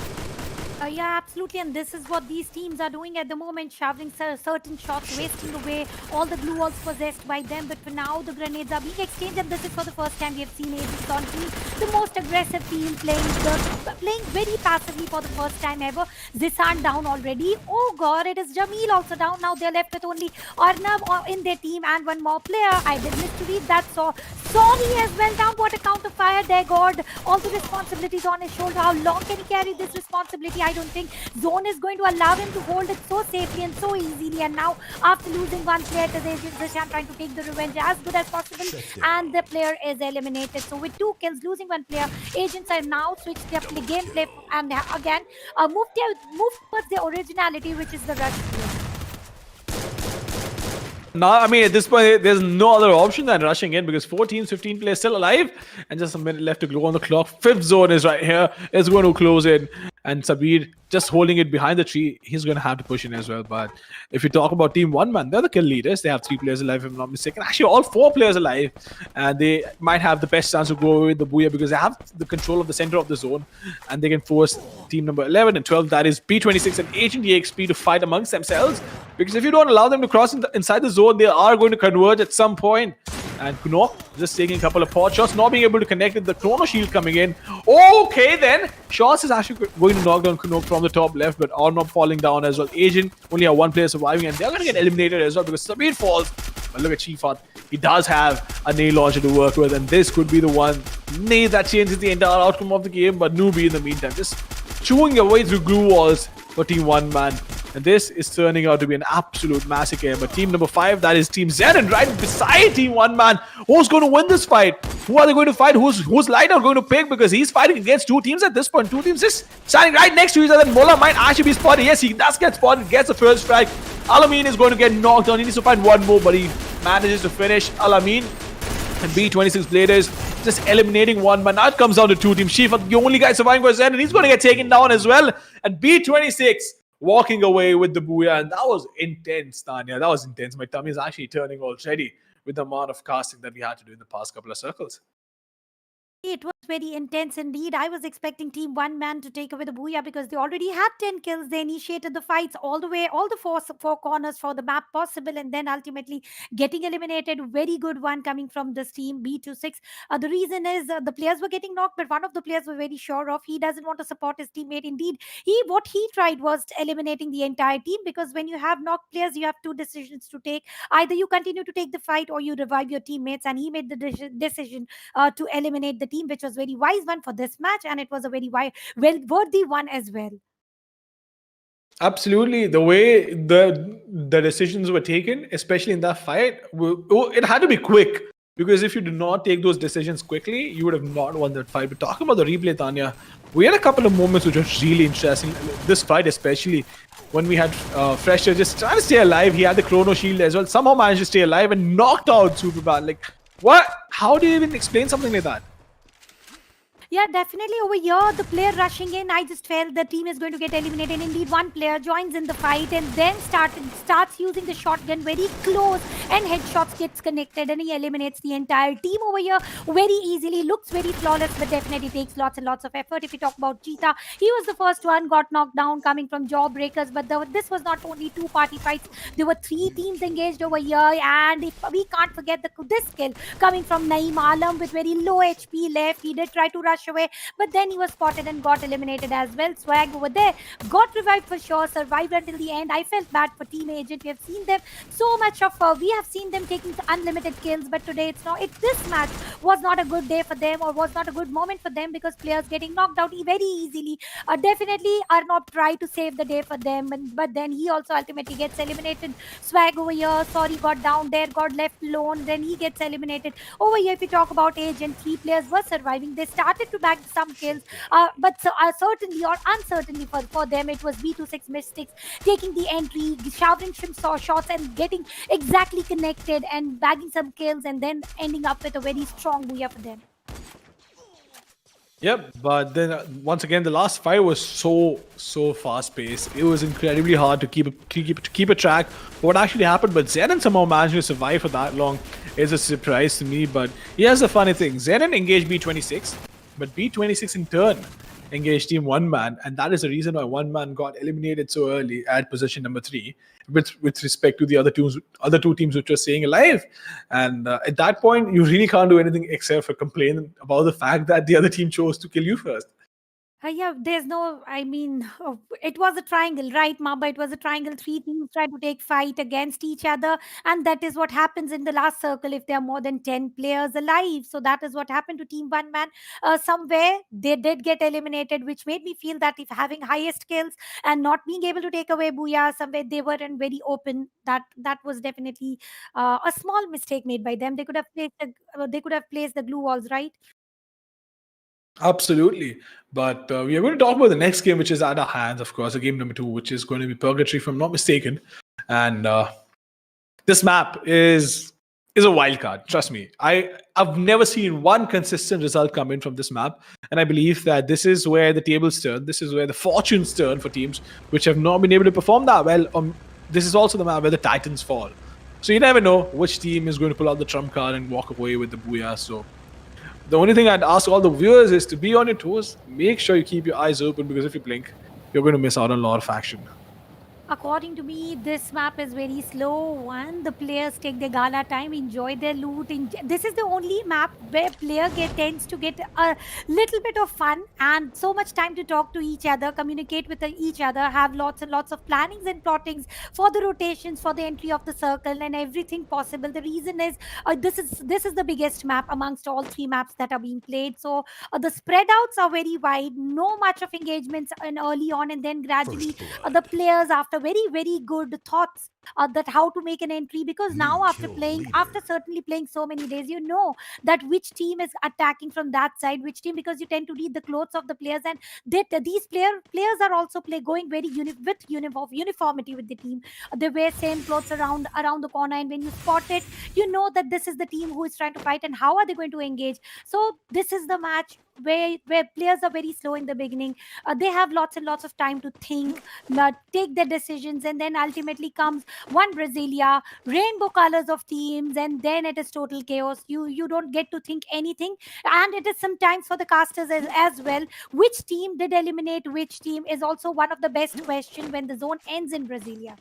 Yeah, absolutely, and this is what these teams are doing at the moment, shoveling certain shots, wasting away all the glue walls possessed by them. But for now, the grenades are being exchanged, and this is for the first time we have seen Agents on team, the most aggressive team, playing very passively for the first time ever. Zisan down already. Oh god, it is Jamil also down. Now they're left with only Arnab in their team and one more player. I did miss to read that. So Sony as well down. What a counter fire there, god. All the responsibilities on his shoulder. How long can he carry this responsibility? I don't think Zone is going to allow him to hold it so safely and so easily. And now, after losing one player, Zishan trying to take the revenge as good as possible, and the player is eliminated. So with 2 kills, losing 1 player, Agents are now switched their gameplay and again moved towards their originality, which is the rush play. Now, I mean, at this point, there's no other option than rushing in, because 4 teams, 15 players still alive, and just a minute left to go on the clock. 5th zone is right here. It's going to close in, and Sabir just holding it behind the tree. He's going to have to push in as well. But if you talk about Team One Man, they're the kill leaders. They have 3 players alive, if I'm not mistaken. Actually, all 4 players alive, and they might have the best chance to go with the Booyah, because they have the control of the center of the zone, and they can force team number 11 and 12, that is P26 and Agent EXP, to fight amongst themselves. Because if you don't allow them to cross inside the zone, they are going to converge at some point. And Kunok just taking a couple of pot shots, not being able to connect with the Chrono Shield coming in. Okay then, Shots is actually going to knock down Kunok from the top left, but Arnob falling down as well. Agent only have 1 player surviving, and they're going to get eliminated as well, because Sabir falls. But look at Shifat. He does have a nail launcher to work with, and this could be the one nail that changes the entire outcome of the game. But Newbie in the meantime just chewing their way through glue walls for Team One Man. And this is turning out to be an absolute massacre. But team number 5, that is Team Zenon, right beside Team One Man. Who's going to win this fight? Who are they going to fight? Who's Liner going to pick? Because he's fighting against two teams at this point. Two teams just standing right next to each other. Mola might actually be spotted. Yes, he does get spotted. Gets the first strike. Alamin is going to get knocked down. He needs to find one more, but he manages to finish Alamin. And B26 Bladers just eliminating one man. Now it comes down to two teams. Shifa, the only guy surviving for Zen, and he's going to get taken down as well. And B26 walking away with the booyah. And that was intense, Tanya. That was intense. My tummy is actually turning already with the amount of casting that we had to do in the past couple of circles. It was very intense indeed. I was expecting Team One Man to take away the booyah because they already had 10 kills. They initiated the fights all the way, all the four corners for the map possible, and then ultimately getting eliminated. Very good one coming from this team, B26. The reason is the players were getting knocked, but one of the players were very sure of. He doesn't want to support his teammate. Indeed, what he tried was eliminating the entire team, because when you have knocked players, you have two decisions to take. Either you continue to take the fight or you revive your teammates, and he made the decision to eliminate the team, which was very wise one for this match, and it was a very well worthy one as well. Absolutely, the way the decisions were taken, especially in that fight, it had to be quick. Because if you did not take those decisions quickly, you would have not won that fight. But talking about the replay, Tanya, we had a couple of moments which were really interesting. This fight, especially when we had Fresher just trying to stay alive. He had the Chrono Shield as well. Somehow managed to stay alive and knocked out Superman. Like, what? How do you even explain something like that? Yeah, definitely over here, the player rushing in, I just felt the team is going to get eliminated. Indeed, one player joins in the fight and then starts using the shotgun very close, and headshots gets connected, and he eliminates the entire team over here very easily. Looks very flawless, but definitely takes lots and lots of effort. If we talk about Cheetah, he was the first one, got knocked down coming from Jawbreakers, but this was not only two party fights. There were three teams engaged over here, and we can't forget this kill coming from Naeem Alam with very low HP left. He did try to rush away, but then he was spotted and got eliminated as well. Swag over there got revived for sure, survived until the end. I felt bad for Team Agent. We have seen them so much of we have seen them taking unlimited kills, but today this match was not a good day for them, or was not a good moment for them, because players getting knocked out very easily. Definitely Arnab tried to save the day for them, but then he also ultimately gets eliminated. Swag over here, sorry, got down there, got left alone, then he gets eliminated. Over here, if you talk about Agent, 3 players were surviving. They started to bag some kills, but certainly or uncertainly for them, it was B26 Mystics taking the entry, showering some shots and getting exactly connected and bagging some kills, and then ending up with a very strong booyah for them. Yep, but then once again, the last fight was so fast paced. It was incredibly hard to keep a track of what actually happened. But Zenon somehow managed to survive for that long. Is a surprise to me. But here's the funny thing: Zenon engaged B26, but B26 in turn engaged Team One Man, and that is the reason why One Man got eliminated so early at position number 3. With respect to the other two teams which were staying alive. And at that point, you really can't do anything except for complain about the fact that the other team chose to kill you first. Yeah, there's no, it was a triangle, right, Mamba? It was a triangle. 3 teams tried to take fight against each other, and that is what happens in the last circle if there are more than 10 players alive. So that is what happened to Team One Man. Somewhere they did get eliminated, which made me feel that if having highest kills and not being able to take away booyah, somewhere they weren't very open. That was definitely a small mistake made by them. They could have placed the glue walls, right? Absolutely. But we are going to talk about the next game, which is at our hands, of course, game number 2, which is going to be Purgatory, if I'm not mistaken. And this map is a wild card. Trust me. I've never seen one consistent result come in from this map. And I believe that this is where the tables turn. This is where the fortunes turn for teams which have not been able to perform that well. This is also the map where the Titans fall. So you never know which team is going to pull out the trump card and walk away with the booyah. So the only thing I'd ask all the viewers is to be on your toes. Make sure you keep your eyes open, because if you blink, you're going to miss out on a lot of action. According to me, this map is very slow one. The players take their gala time, enjoy their loot. This is the only map where player tends to get a little bit of fun and so much time to talk to each other, communicate with each other, have lots and lots of plannings and plottings for the rotations, for the entry of the circle, and everything possible. The reason is this is the biggest map amongst all 3 maps that are being played. So the spread outs are very wide. No much of engagements early on, and then gradually the players, after a very, very good thoughts that how to make an entry, because now after certainly playing so many days, you know that which team is attacking from that side, which team, because you tend to read the clothes of the players, and these players are also going very uniformity with the team. They wear same clothes around the corner, and when you spot it, you know that this is the team who is trying to fight, and how are they going to engage. So this is the match where players are very slow in the beginning. They have lots and lots of time to think, take their decisions, and then ultimately comes one Brasilia, rainbow colors of teams, and then it is total chaos. You don't get to think anything, and it is sometimes for the casters as well. Which team did eliminate which team is also one of the best question when the zone ends in Brasilia.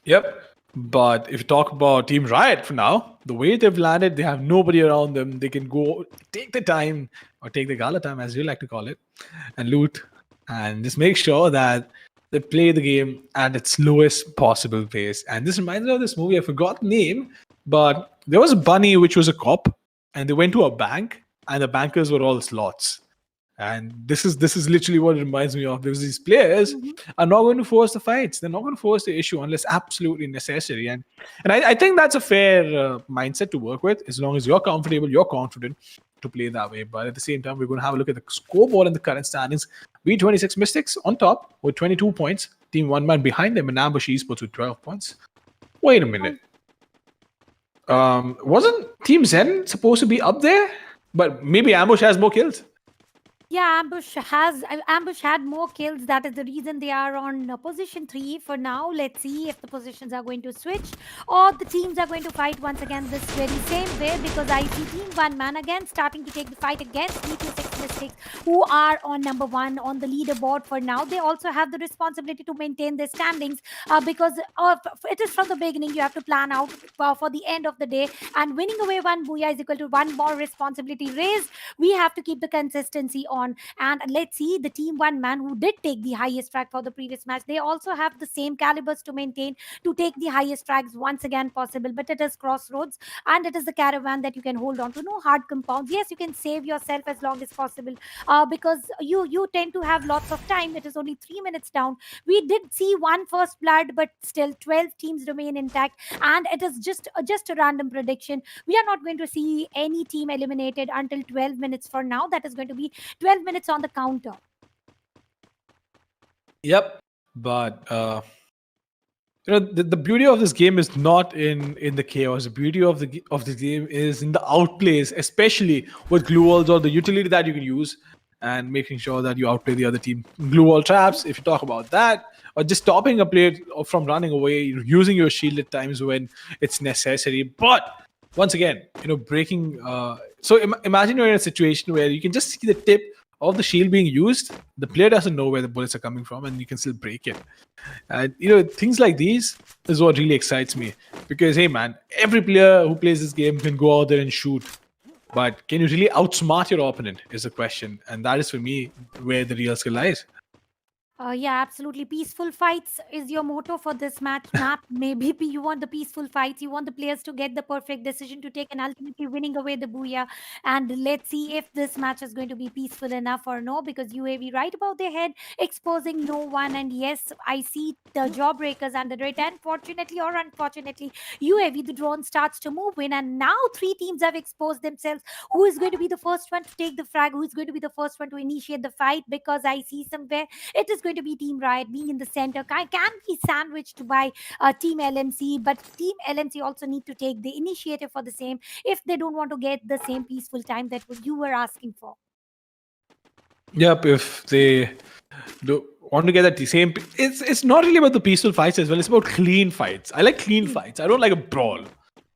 Yep. But if you talk about Team Riot for now, the way they've landed, they have nobody around them. They can go take the time, or take the gala time, as you like to call it, and loot, and just make sure that they play the game at its lowest possible pace. And this reminds me of this movie. I forgot the name, but there was a bunny which was a cop, and they went to a bank, and the bankers were all slots. And this is literally what it reminds me of, because these players are not going to force the fights. They're not going to force the issue unless absolutely necessary. And I think that's a fair mindset to work with, as long as you're comfortable, you're confident to play that way. But at the same time, we're going to have a look at the scoreboard and the current standings. B26 Mystics on top with 22 points. Team One Man behind them, and Ambush Esports with 12 points. Wait a minute. Wasn't Team Zen supposed to be up there? But maybe Ambush has more kills. Yeah, Ambush had more kills. That is the reason they are on position 3 for now. Let's see if the positions are going to switch, or the teams are going to fight once again this very same way, because I see Team One Man again starting to take the fight against B26 Mystics, who are on number 1 on the leaderboard for now. They also have the responsibility to maintain their standings, because it is from the beginning you have to plan out for the end of the day, and winning away 1 booyah is equal to 1 more responsibility raised. We have to keep the consistency on. And let's see, the Team One Man, who did take the highest track for the previous match, they also have the same calibers to maintain to take the highest tracks once again possible. But it is crossroads, and it is the caravan that you can hold on to. No hard compounds. Yes, you can save yourself as long as possible, because you tend to have lots of time. It is only 3 minutes down. We did see one first blood, but still 12 teams remain intact, and it is just a random prediction. We are not going to see any team eliminated until 12 minutes for now. That is going to be 12 minutes on the counter. Yep. But the beauty of this game is not in the chaos. The beauty of the game is in the outplays, especially with glue walls or the utility that you can use, and making sure that you outplay the other team. Glue wall traps, if you talk about that, or just stopping a player from running away, using your shield at times when it's necessary. But once again, breaking. So imagine you're in a situation where you can just see the tip of the shield being used. The player doesn't know where the bullets are coming from, and you can still break it. And things like these is what really excites me, because hey man, every player who plays this game can go out there and shoot, but can you really outsmart your opponent is the question, and that is for me where the real skill lies. Yeah, absolutely. Peaceful fights is your motto for this map. Maybe you want the peaceful fights. You want the players to get the perfect decision to take, and ultimately winning away the booyah. And let's see if this match is going to be peaceful enough or no, because UAV right above their head, exposing no one. And yes, I see the Jawbreakers under it. And fortunately or unfortunately, UAV, the drone starts to move in. And now 3 teams have exposed themselves. Who is going to be the first one to take the frag? Who is going to be the first one to initiate the fight? Because I see somewhere it is going to be Team Riot being in the center. Can be sandwiched by Team LMC, but Team LMC also need to take the initiative for the same if they don't want to get the same peaceful time that you were asking for. Yep, if they want to get that same, it's not really about the peaceful fights as well. It's about clean fights. I like clean fights. I don't like a brawl.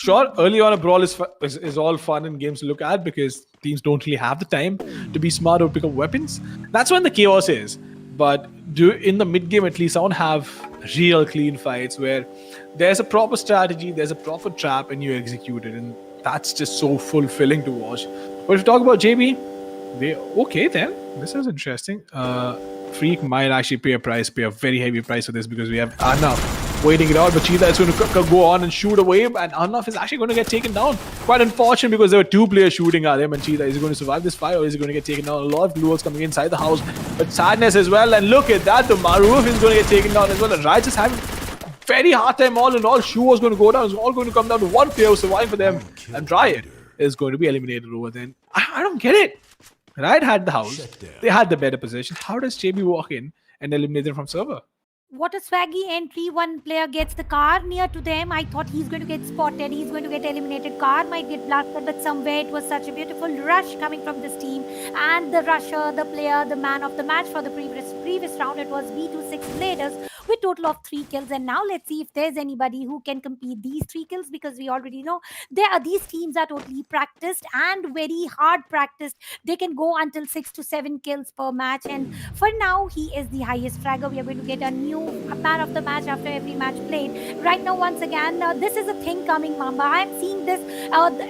Sure, early on a brawl is all fun and games to look at, because teams don't really have the time to be smart or pick up weapons. That's when the chaos is. But in the mid game, at least, I want to have real clean fights where there's a proper strategy, there's a proper trap, and you execute it, and that's just so fulfilling to watch. But if you talk about JB, this is interesting. Freak might actually pay a very heavy price for this, because we have enough waiting it out. But Cheetah is going to go on and shoot away, and Arnav is actually going to get taken down. Quite unfortunate because there were two players shooting at him, and Cheetah, is he going to survive this fight or is he going to get taken down? A lot of glues coming inside the house, but Sadness as well. And look at that, the Maruf is going to get taken down as well. And Raj is having very hard time all in all. Shu was going to go down. It's all going to come down to one player who survived for them, and Riot is going to be eliminated over then. I don't get it. Riot had the house. They had the better position. How does JB walk in and eliminate them from server? What a swaggy entry. One player gets the car near to them. I thought he's going to get spotted. He's going to get eliminated. Car might get blasted, but somewhere it was such a beautiful rush coming from this team. And the rusher, the player, the man of the match for the previous round, it was B26 Bladers with total of 3 kills. And now let's see if there's anybody who can compete these 3 kills, because we already know these teams are totally practiced and very hard practiced. They can go until 6 to 7 kills per match. And for now, he is the highest fragger. We are going to get a new man of the match after every match played. Right now, once again, this is a thing coming, Mamba. I am seeing this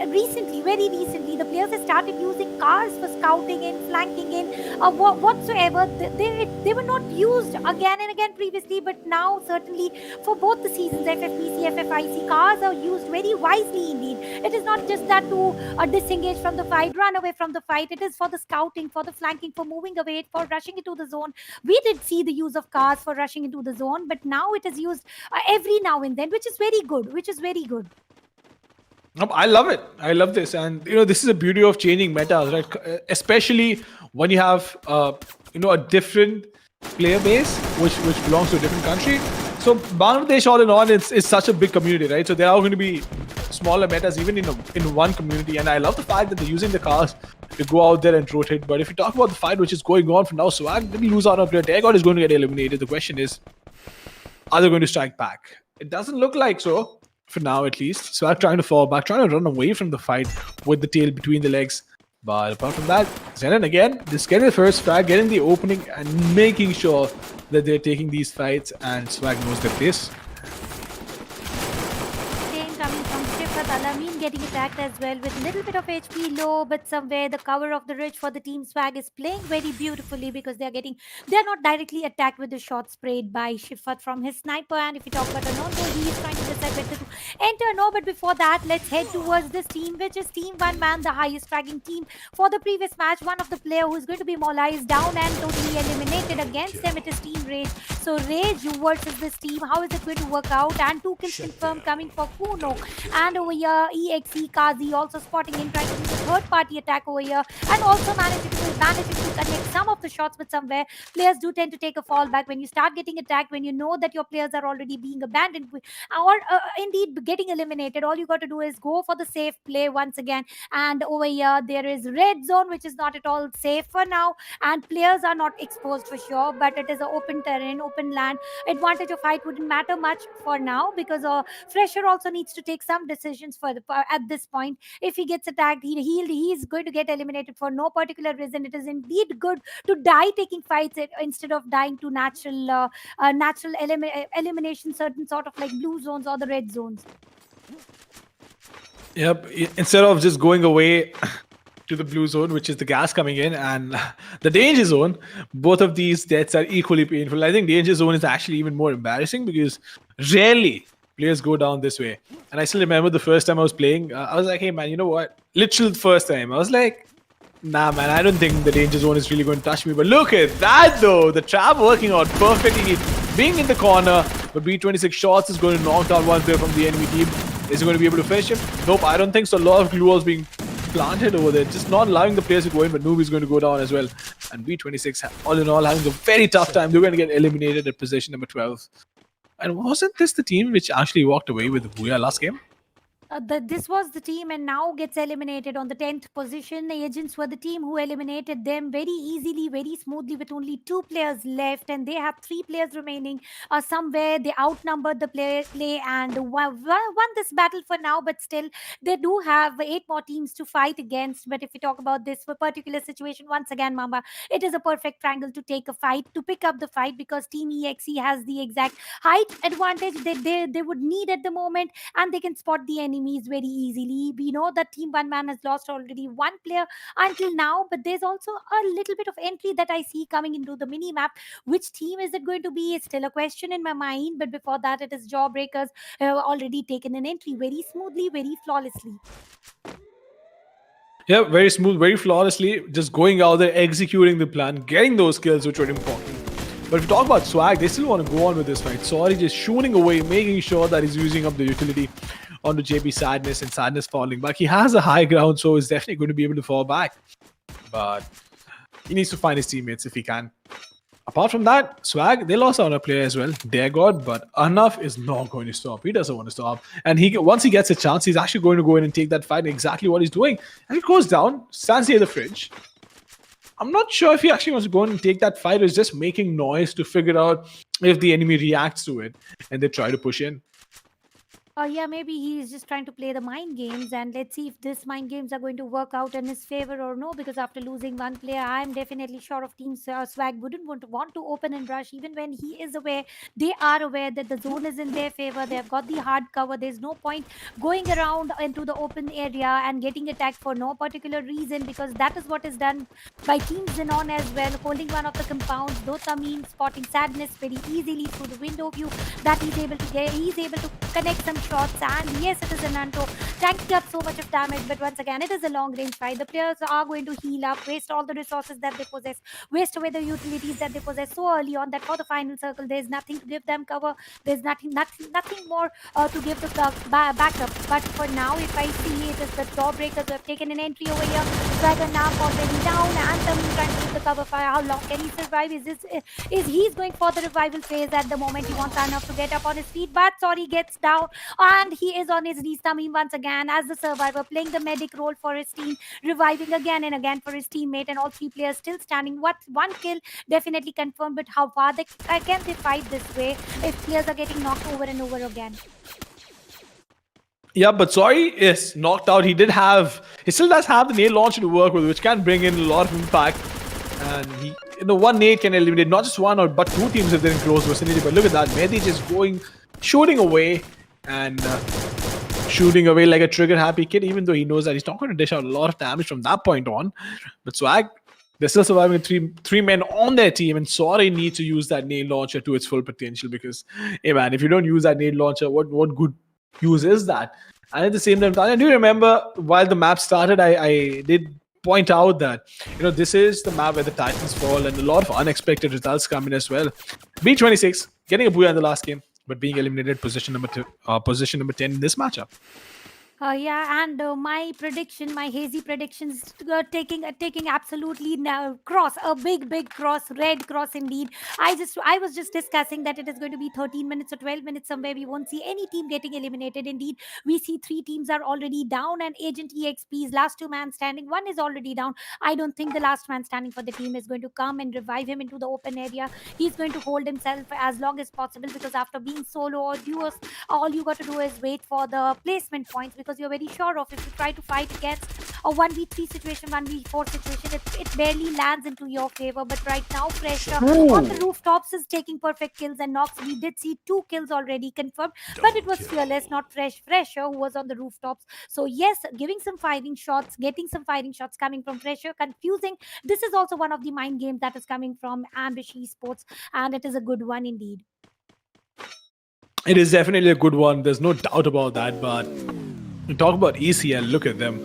recently, very recently. The players have started using cars for scouting in, flanking in, whatsoever. They were not used again and again previously, but now certainly for both the seasons, FFPC, FFIC, cars are used very wisely indeed. It is not just that to disengage from the fight, run away from the fight. It is for the scouting, for the flanking, for moving away, for rushing into the zone. We did see the use of cars for rushing into the zone, but now it is used every now and then, which is very good. I love it. I love this. And, this is a beauty of changing metas, right? Especially when you have, a different player base, which belongs to a different country. So Bangladesh, all in all, is such a big community, right? So there are going to be smaller metas even in one community. And I love the fact that they're using the cars to go out there and rotate. But if you talk about the fight which is going on for now, Swag didn't lose out on player. Dagon is going to get eliminated. The question is, are they going to strike back? It doesn't look like so, for now at least. Swag trying to fall back, trying to run away from the fight with the tail between the legs. But apart from that, Zenon again, just getting the first frag, getting the opening, and making sure that they're taking these fights, and Swag knows their place. Coming from Shifat, Alamin getting attacked as well with a little bit of HP low, but somewhere the cover of the ridge for the team Swag is playing very beautifully, because they're not directly attacked with the shot sprayed by Shifat from his sniper. And if you talk about Anondo, he is trying to decide whether to enter or no. But before that, let's head towards this team, which is Team One Man, the highest fragging team for the previous match. One of the player who is going to be Mola is down and totally eliminated. Against them, it is Team Rage. So Rage versus this team, how is it going to work out? And 2 kills confirmed coming for Kuno. And over here, EXE Kazi also spotting in, trying to do the third-party attack over here, and also managing to connect some of the shots. But somewhere players do tend to take a fall back when you start getting attacked, when you know that your players are already being abandoned or indeed getting eliminated. All you got to do is go for the safe play once again. And over here, there is red zone, which is not at all safe for now, and players are not exposed for sure, but it is an open terrain, open land. Advantage of height wouldn't matter much for now, because Fresher also needs to take some decisions at this point. If he gets attacked, he is going to get eliminated for no particular reason. It is indeed good to die taking fights instead of dying to natural elimination, certain sort of like blue zones or the red zones. Yep. Instead of just going away to the blue zone, which is the gas coming in, and the danger zone, both of these deaths are equally painful. I think danger zone is actually even more embarrassing, because rarely players go down this way. And I still remember the first time I was playing, I was like, hey man, you know what? Literal first time, I was like, nah man, I don't think the danger zone is really going to touch me. But look at that though, the trap working out perfectly, being in the corner, but B26 shots is going to knock down one player from the enemy team. Is he going to be able to finish him? Nope, I don't think so. A lot of glue walls being planted over there, just not allowing the players to go in, but Noob is going to go down as well. And B26, all in all, having a very tough time. They're going to get eliminated at position number 12. And wasn't this the team which actually walked away with the Booyah last game? This was the team, and now gets eliminated on the 10th position. The Agents were the team who eliminated them very easily, very smoothly, with only 2 players left, and they have 3 players remaining. Somewhere they outnumbered the play and won this battle for now, but still they do have 8 more teams to fight against. But if we talk about this particular situation, once again, Mamba, it is a perfect triangle to take a fight, to pick up the fight, because Team EXE has the exact height advantage that they would need at the moment, and they can spot the enemy enemies very easily. We know that Team One Man has lost already one player until now, but there's also a little bit of entry that I see coming into the mini map. Which team is it going to be? It's still a question in my mind. But before that, it is Jawbreakers already taken an entry very smoothly, very flawlessly. Yeah, very smooth, very flawlessly, just going out there, executing the plan, getting those kills, which were important. But if you talk about Swag, they still want to go on with this fight. Sorry, just shooting away, making sure that he's using up the utility onto JB Sadness, and Sadness falling back. He has a high ground, so he's definitely going to be able to fall back. But he needs to find his teammates if he can. Apart from that, Swag, they lost out on a player as well, Dare God, but Enough is not going to stop. He doesn't want to stop. And once he gets a chance, he's actually going to go in and take that fight, exactly what he's doing. And he goes down, stands near the fridge. I'm not sure if he actually wants to go in and take that fight or is just making noise to figure out if the enemy reacts to it and they try to push in. Yeah, maybe he's just trying to play the mind games, and let's see if this mind games are going to work out in his favor or no. Because after losing one player, I'm definitely sure of Team Swag wouldn't want to open and rush, even when he is aware. They are aware that the zone is in their favor. They've got the hard cover. There's no point going around into the open area and getting attacked for no particular reason, because that is what is done by Team Xenon as well, holding one of the compounds. Dopamine spotting Sadness very easily through the window view that he's able to get. He's able to connect some shots, and yes, it is an Anto tanked up so much of damage, but once again, it is a long range fight. The players are going to heal up, waste all the resources that they possess, waste away the utilities that they possess so early on that for the final circle, there's nothing to give them cover. There's nothing more to give the backup. But for now, if I see it is the Jawbreakers who have taken an entry over here. Dragon now already down, Anthem trying to give the cover fire. How long can he survive? Is he's going for the revival phase at the moment? He wants enough to get up on his feet, but sorry, gets down. And he is on his knees. Tamim once again as the survivor, playing the medic role for his team, reviving again and again for his teammate, and all three players still standing. One kill definitely confirmed, but how far can they fight this way if players are getting knocked over and over again? Yeah, but Sorry is knocked out. He still does have the nade launcher to work with, which can bring in a lot of impact. And one nade can eliminate not just one but two teams if they're in close vicinity. But look at that, Mehdi just shooting away and shooting away like a trigger-happy kid, even though he knows that he's not going to dish out a lot of damage from that point on. But Swag, they're still surviving three men on their team, and Sorry needs to use that nade launcher to its full potential, because, hey man, if you don't use that nade launcher, what good use is that? And at the same time, I do remember while the map started, I did point out that this is the map where the Titans fall and a lot of unexpected results come in as well. B26 getting a booyah in the last game, but being eliminated position number 10 in this matchup. Yeah, and my hazy predictions, taking absolutely cross, a big cross, red cross indeed. I was just discussing that it is going to be 13 minutes or 12 minutes somewhere. We won't see any team getting eliminated. Indeed, we see three teams are already down, and Agent EXP's last two man standing, one is already down. I don't think the last man standing for the team is going to come and revive him into the open area. He's going to hold himself as long as possible, because after being solo or duos, all you got to do is wait for the placement points, because you're very sure of if you try to fight against a 1v3 situation, 1v4 situation, it barely lands into your favor. But right now, Pressure on the rooftops is taking perfect kills and knocks. We did see 2 kills already confirmed, but it was Fearless, not Pressure, who was on the rooftops. So yes, getting some firing shots coming from Pressure. Confusing. This is also one of the mind games that is coming from Ambush Esports, and it is a good one indeed. It is definitely a good one. There's no doubt about that. But we talk about ECL. Look at them.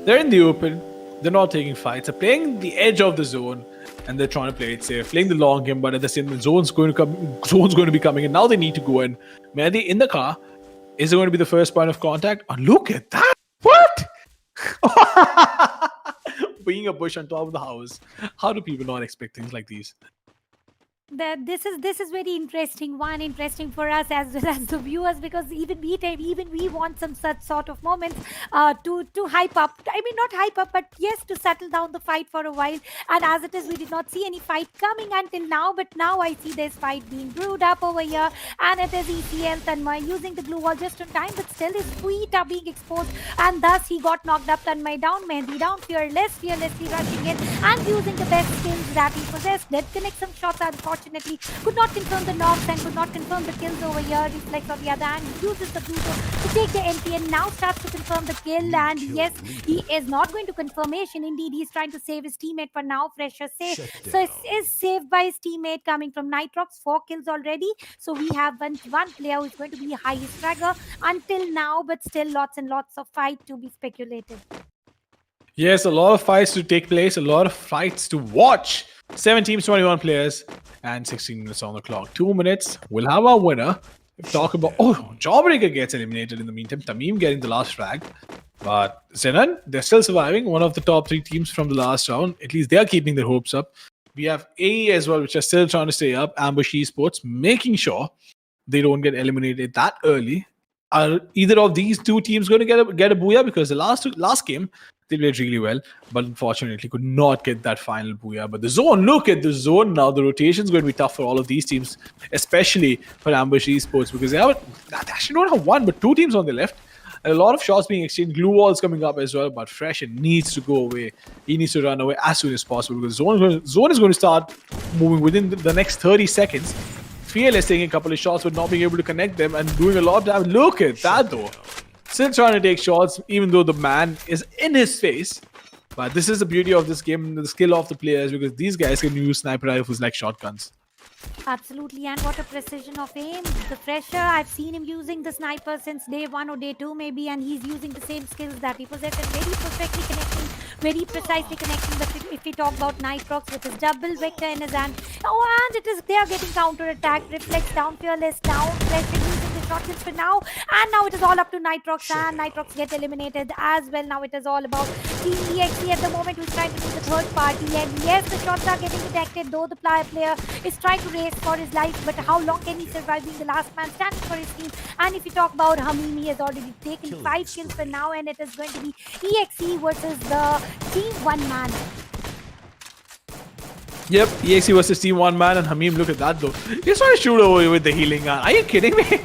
They're in the open. They're not taking fights. They're playing the edge of the zone, and they're trying to play it safe, playing the long game. But at the same time, zone's going to be coming, and now they need to go in. Mehdi in the car. Is it going to be the first point of contact? Oh, look at that! What? Being a bush on top of the house. How do people not expect things like these? That this is very interesting for us as well as the viewers, because even we want some such sort of moments to hype up. I mean, not hype up, but yes, to settle down the fight for a while. And as it is, we did not see any fight coming until now, but now I see this fight being brewed up over here, and it is ECL Tanmay using the glue wall just in time, but still his feet are being exposed, and thus he got knocked up. Tanmay down, Mehdi down, fearlessly rushing in and using the best skills that he possessed. Did connect some shots, unfortunately could not confirm the knocks and could not confirm the kills over here. Reflex on the other hand uses the Pluto to take the MP and now starts to confirm the kill. And yes, he is not going to confirmation. Indeed, he's trying to save his teammate for now. Fresher safe. So it is saved by his teammate coming from Nitrox. 4 kills already. So we have one player who's going to be highest fragger until now, but still lots and lots of fight to be speculated. Yes, a lot of fights to take place, a lot of fights to watch. 7 teams, 21 players, and 16 minutes on the clock. 2 minutes, we'll have our winner. We'll talk about... Oh, Jawbreaker gets eliminated in the meantime. Tamim getting the last frag. But Zenon, they're still surviving. One of the top 3 teams from the last round. At least they're keeping their hopes up. We have AE as well, which are still trying to stay up. Ambush Esports, making sure they don't get eliminated that early. Are either of these 2 teams going to get a booyah? Because the last game, they played really well, but unfortunately could not get that final booyah. But the zone, look at the zone now. The rotation is going to be tough for all of these teams, especially for Ambush Esports, because they actually don't have 1, but 2 teams on the left. And a lot of shots being exchanged. Glue walls coming up as well, but Fresh needs to go away. He needs to run away as soon as possible because zone is going to start moving within the next 30 seconds. Fearless taking a couple of shots, but not being able to connect them and doing a lot of damage. Look at that though. Still trying to take shots, even though the man is in his face. But this is the beauty of this game, the skill of the players, because these guys can use sniper rifles like shotguns. Absolutely, and what a precision of aim. The Fresher, I've seen him using the sniper since day 1 or day 2 maybe, and he's using the same skills that he possessed and very perfectly connecting, very precisely connecting. But if we talk about Nitrox with his double vector in his hand, oh, and they are getting counter-attacked. Reflex down, Fearless down, Fresher using the shotguns for now, and now it is all up to Nitrox, and Nitrox get eliminated as well. Now it is all about Team EXE at the moment, who's trying to do the third party, and yes, the shots are getting detected, though the player is trying to race for his life, but how long can he survive being the last man standing for his team? And if you talk about Hamim, he has already taken 5 kills for now, and it is going to be EXE versus the team 1 man. Yep, EXE versus team 1 man, and Hamim, look at that though. He's trying to shoot away with the healing gun. Are you kidding me?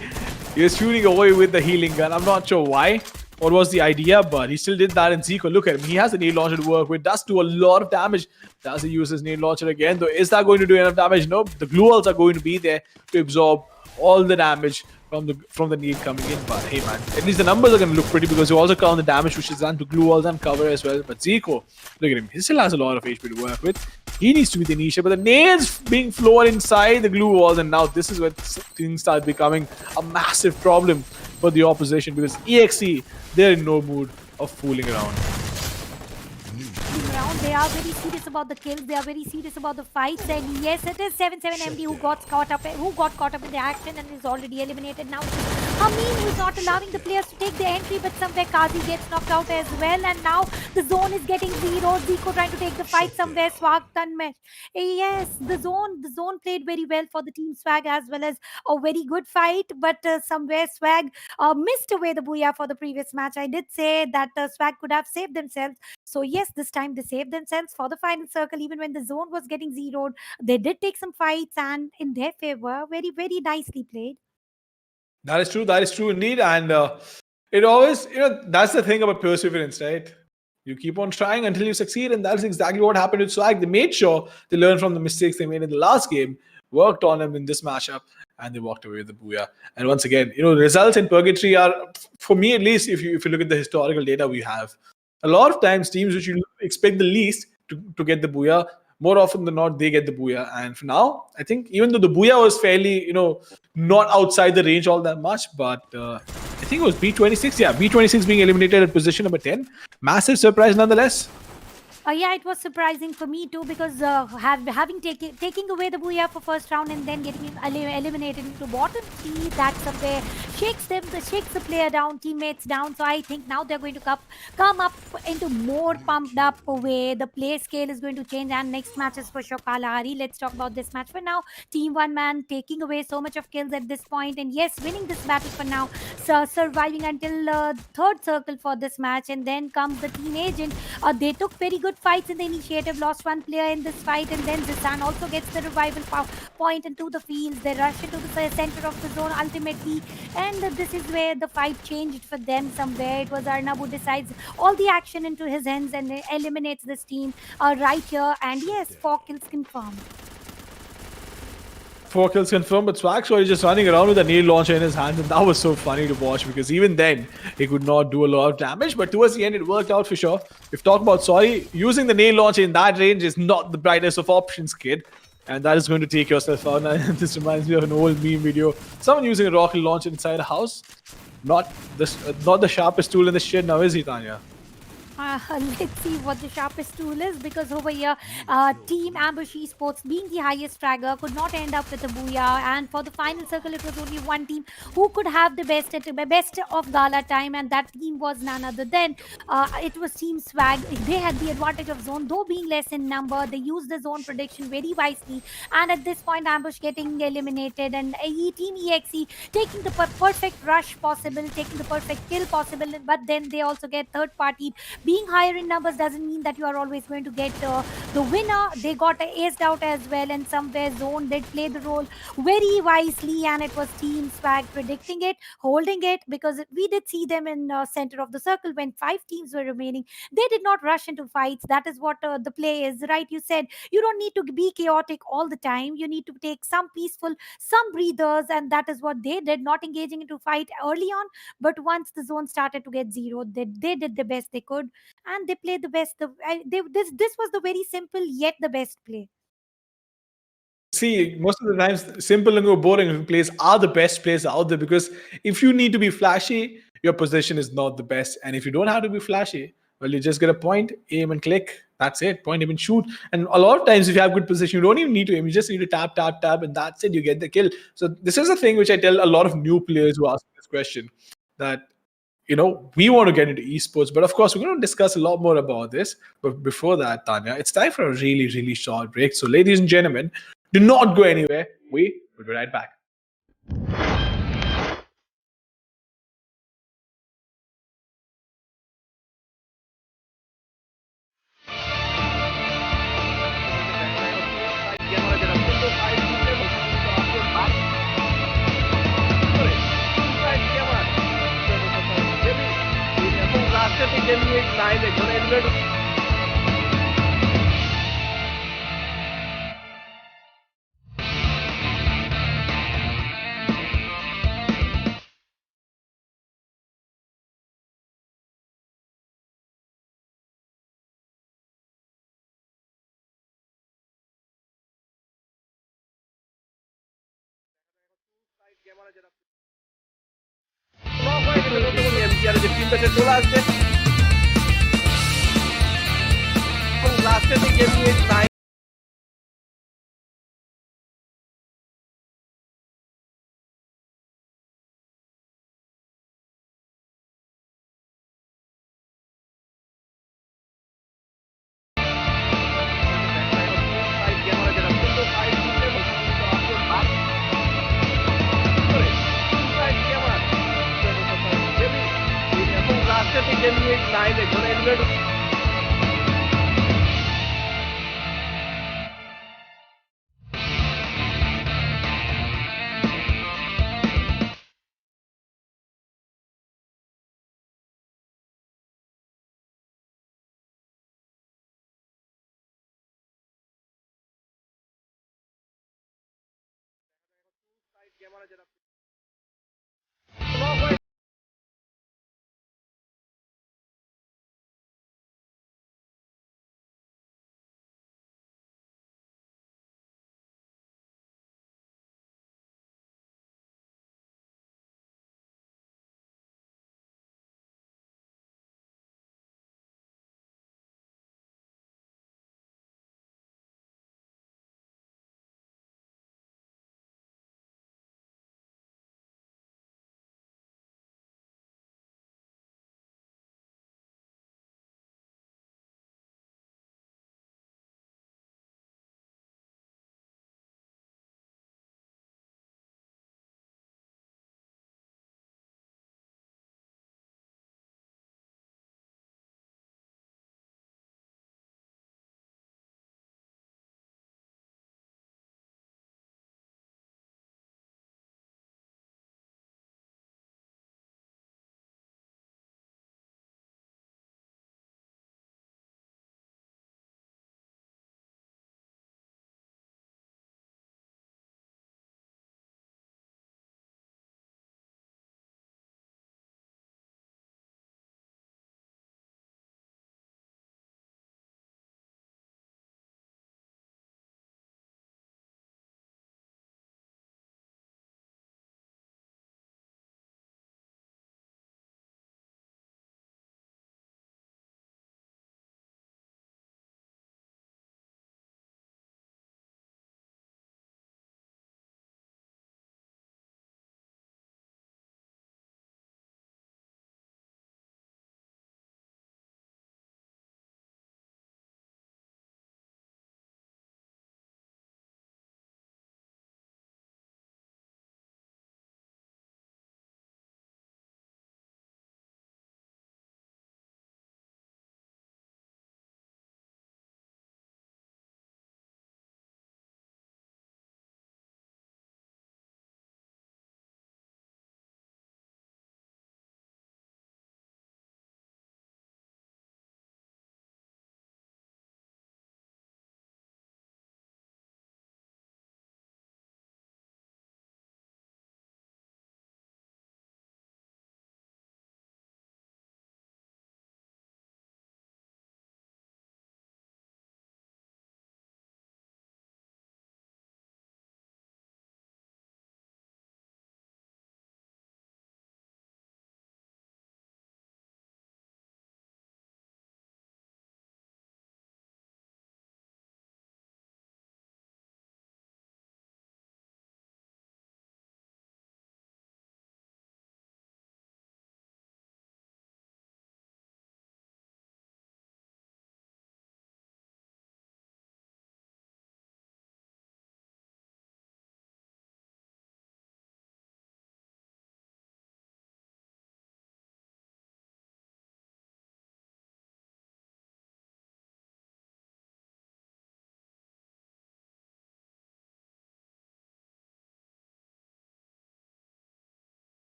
He's shooting away with the healing gun. I'm not sure why. What was the idea, but he still did that. And Zico, look at him. He has a nade launcher to work with. Does do a lot of damage. Does he use his nade launcher again, though? Is that going to do enough damage? Nope. The glue walls are going to be there to absorb all the damage from the nade coming in. But hey, man, at least the numbers are going to look pretty because you also count the damage which is done to glue walls and cover as well. But Zico, look at him. He still has a lot of HP to work with. He needs to be the niche, but the nades being flown inside the glue walls, and now this is where things start becoming a massive problem for the opposition because EXE, they're in no mood of fooling around. They are very serious about the kills. They are very serious about the fights. And yes, it is 7-7 MD who got caught up in the action and is already eliminated. Now Hamim, who's not allowing the players to take the entry, but somewhere Kazi gets knocked out as well. And now the zone is getting zeroed. Zico trying to take the fight somewhere. Swag Tanmesh. Yes, the zone played very well for the team Swag as well as a very good fight. But somewhere Swag missed away the booyah for the previous match. I did say that Swag could have saved themselves. So yes, this time they saved themselves for the final circle. Even when the zone was getting zeroed, they did take some fights and in their favor, very, very nicely played. That is true indeed. And it always, that's the thing about perseverance, right? You keep on trying until you succeed, and that's exactly what happened with Swag. They made sure they learned from the mistakes they made in the last game, worked on them in this matchup, and they walked away with the booyah. And once again, the results in Purgatory are, for me at least, if you look at the historical data we have, a lot of times teams which you expect the least to get the booyah, more often than not, they get the booyah. And for now, I think even though the booyah was fairly, not outside the range all that much, but I think it was B26. Yeah, B26 being eliminated at position number 10. Massive surprise nonetheless. Yeah, it was surprising for me too because having taking away the booyah for first round and then getting eliminated into bottom 3, that somewhere shakes the player down, teammates down. So I think now they're going to come up into more pumped up way. The play scale is going to change, and next match is for sure Kalahari. Let's talk about this match for now. Team 1 man taking away so much of kills at this point, and yes, winning this battle for now. So surviving until third circle for this match, and then comes the Team Agent. They took very good fights in the initiative, lost 1 player in this fight, and then Zissan also gets the revival point into the fields. They rush into the center of the zone ultimately, and this is where the fight changed for them somewhere. It was Arnab who decides all the action into his hands and eliminates this team right here, and yes, 4 kills confirmed. 4 kills confirmed, but Swag Story just running around with a nail launcher in his hands, and that was so funny to watch because even then he could not do a lot of damage. But towards the end, it worked out for sure. If talk about Sorry, using the nail launcher in that range is not the brightest of options, kid. And that is going to take yourself out. And this reminds me of an old meme video. Someone using a rocket launcher inside a house. Not the sharpest tool in the shed now, is he, Tanya? Let's see what the sharpest tool is, because over here, Team Ambush Esports, being the highest fragger, could not end up with a booyah. And for the final circle, it was only one team who could have the best of Gala time, and that team was none other than it was Team Swag. They had the advantage of zone, though being less in number. They used the zone prediction very wisely, and at this point, Ambush getting eliminated, and Team EXE taking the perfect rush possible, taking the perfect kill possible. But then they also get third party. Being higher in numbers doesn't mean that you are always going to get the winner. They got aced out as well, and somewhere zone did play the role very wisely, and it was Team Swag predicting it, holding it, because we did see them in center of the circle when 5 teams were remaining. They did not rush into fights. That is what the play is, right? You said you don't need to be chaotic all the time. You need to take some peaceful, some breathers, and that is what they did, not engaging into fight early on. But once the zone started to get zero, they did the best they could, and they played the best. This was the very simple yet the best play. See, most of the times, simple and boring plays are the best plays out there because if you need to be flashy, your position is not the best. And if you don't have to be flashy, well, you just get a point, aim and click. That's it. Point, aim and shoot. And a lot of times, if you have good position, you don't even need to aim. You just need to tap, tap, tap, and that's it. You get the kill. So this is a thing which I tell a lot of new players who ask this question that we want to get into esports, but of course, we're going to discuss a lot more about this. But before that, Tanya, it's time for a really, really short break. So, ladies and gentlemen, do not go anywhere. We'll be right back.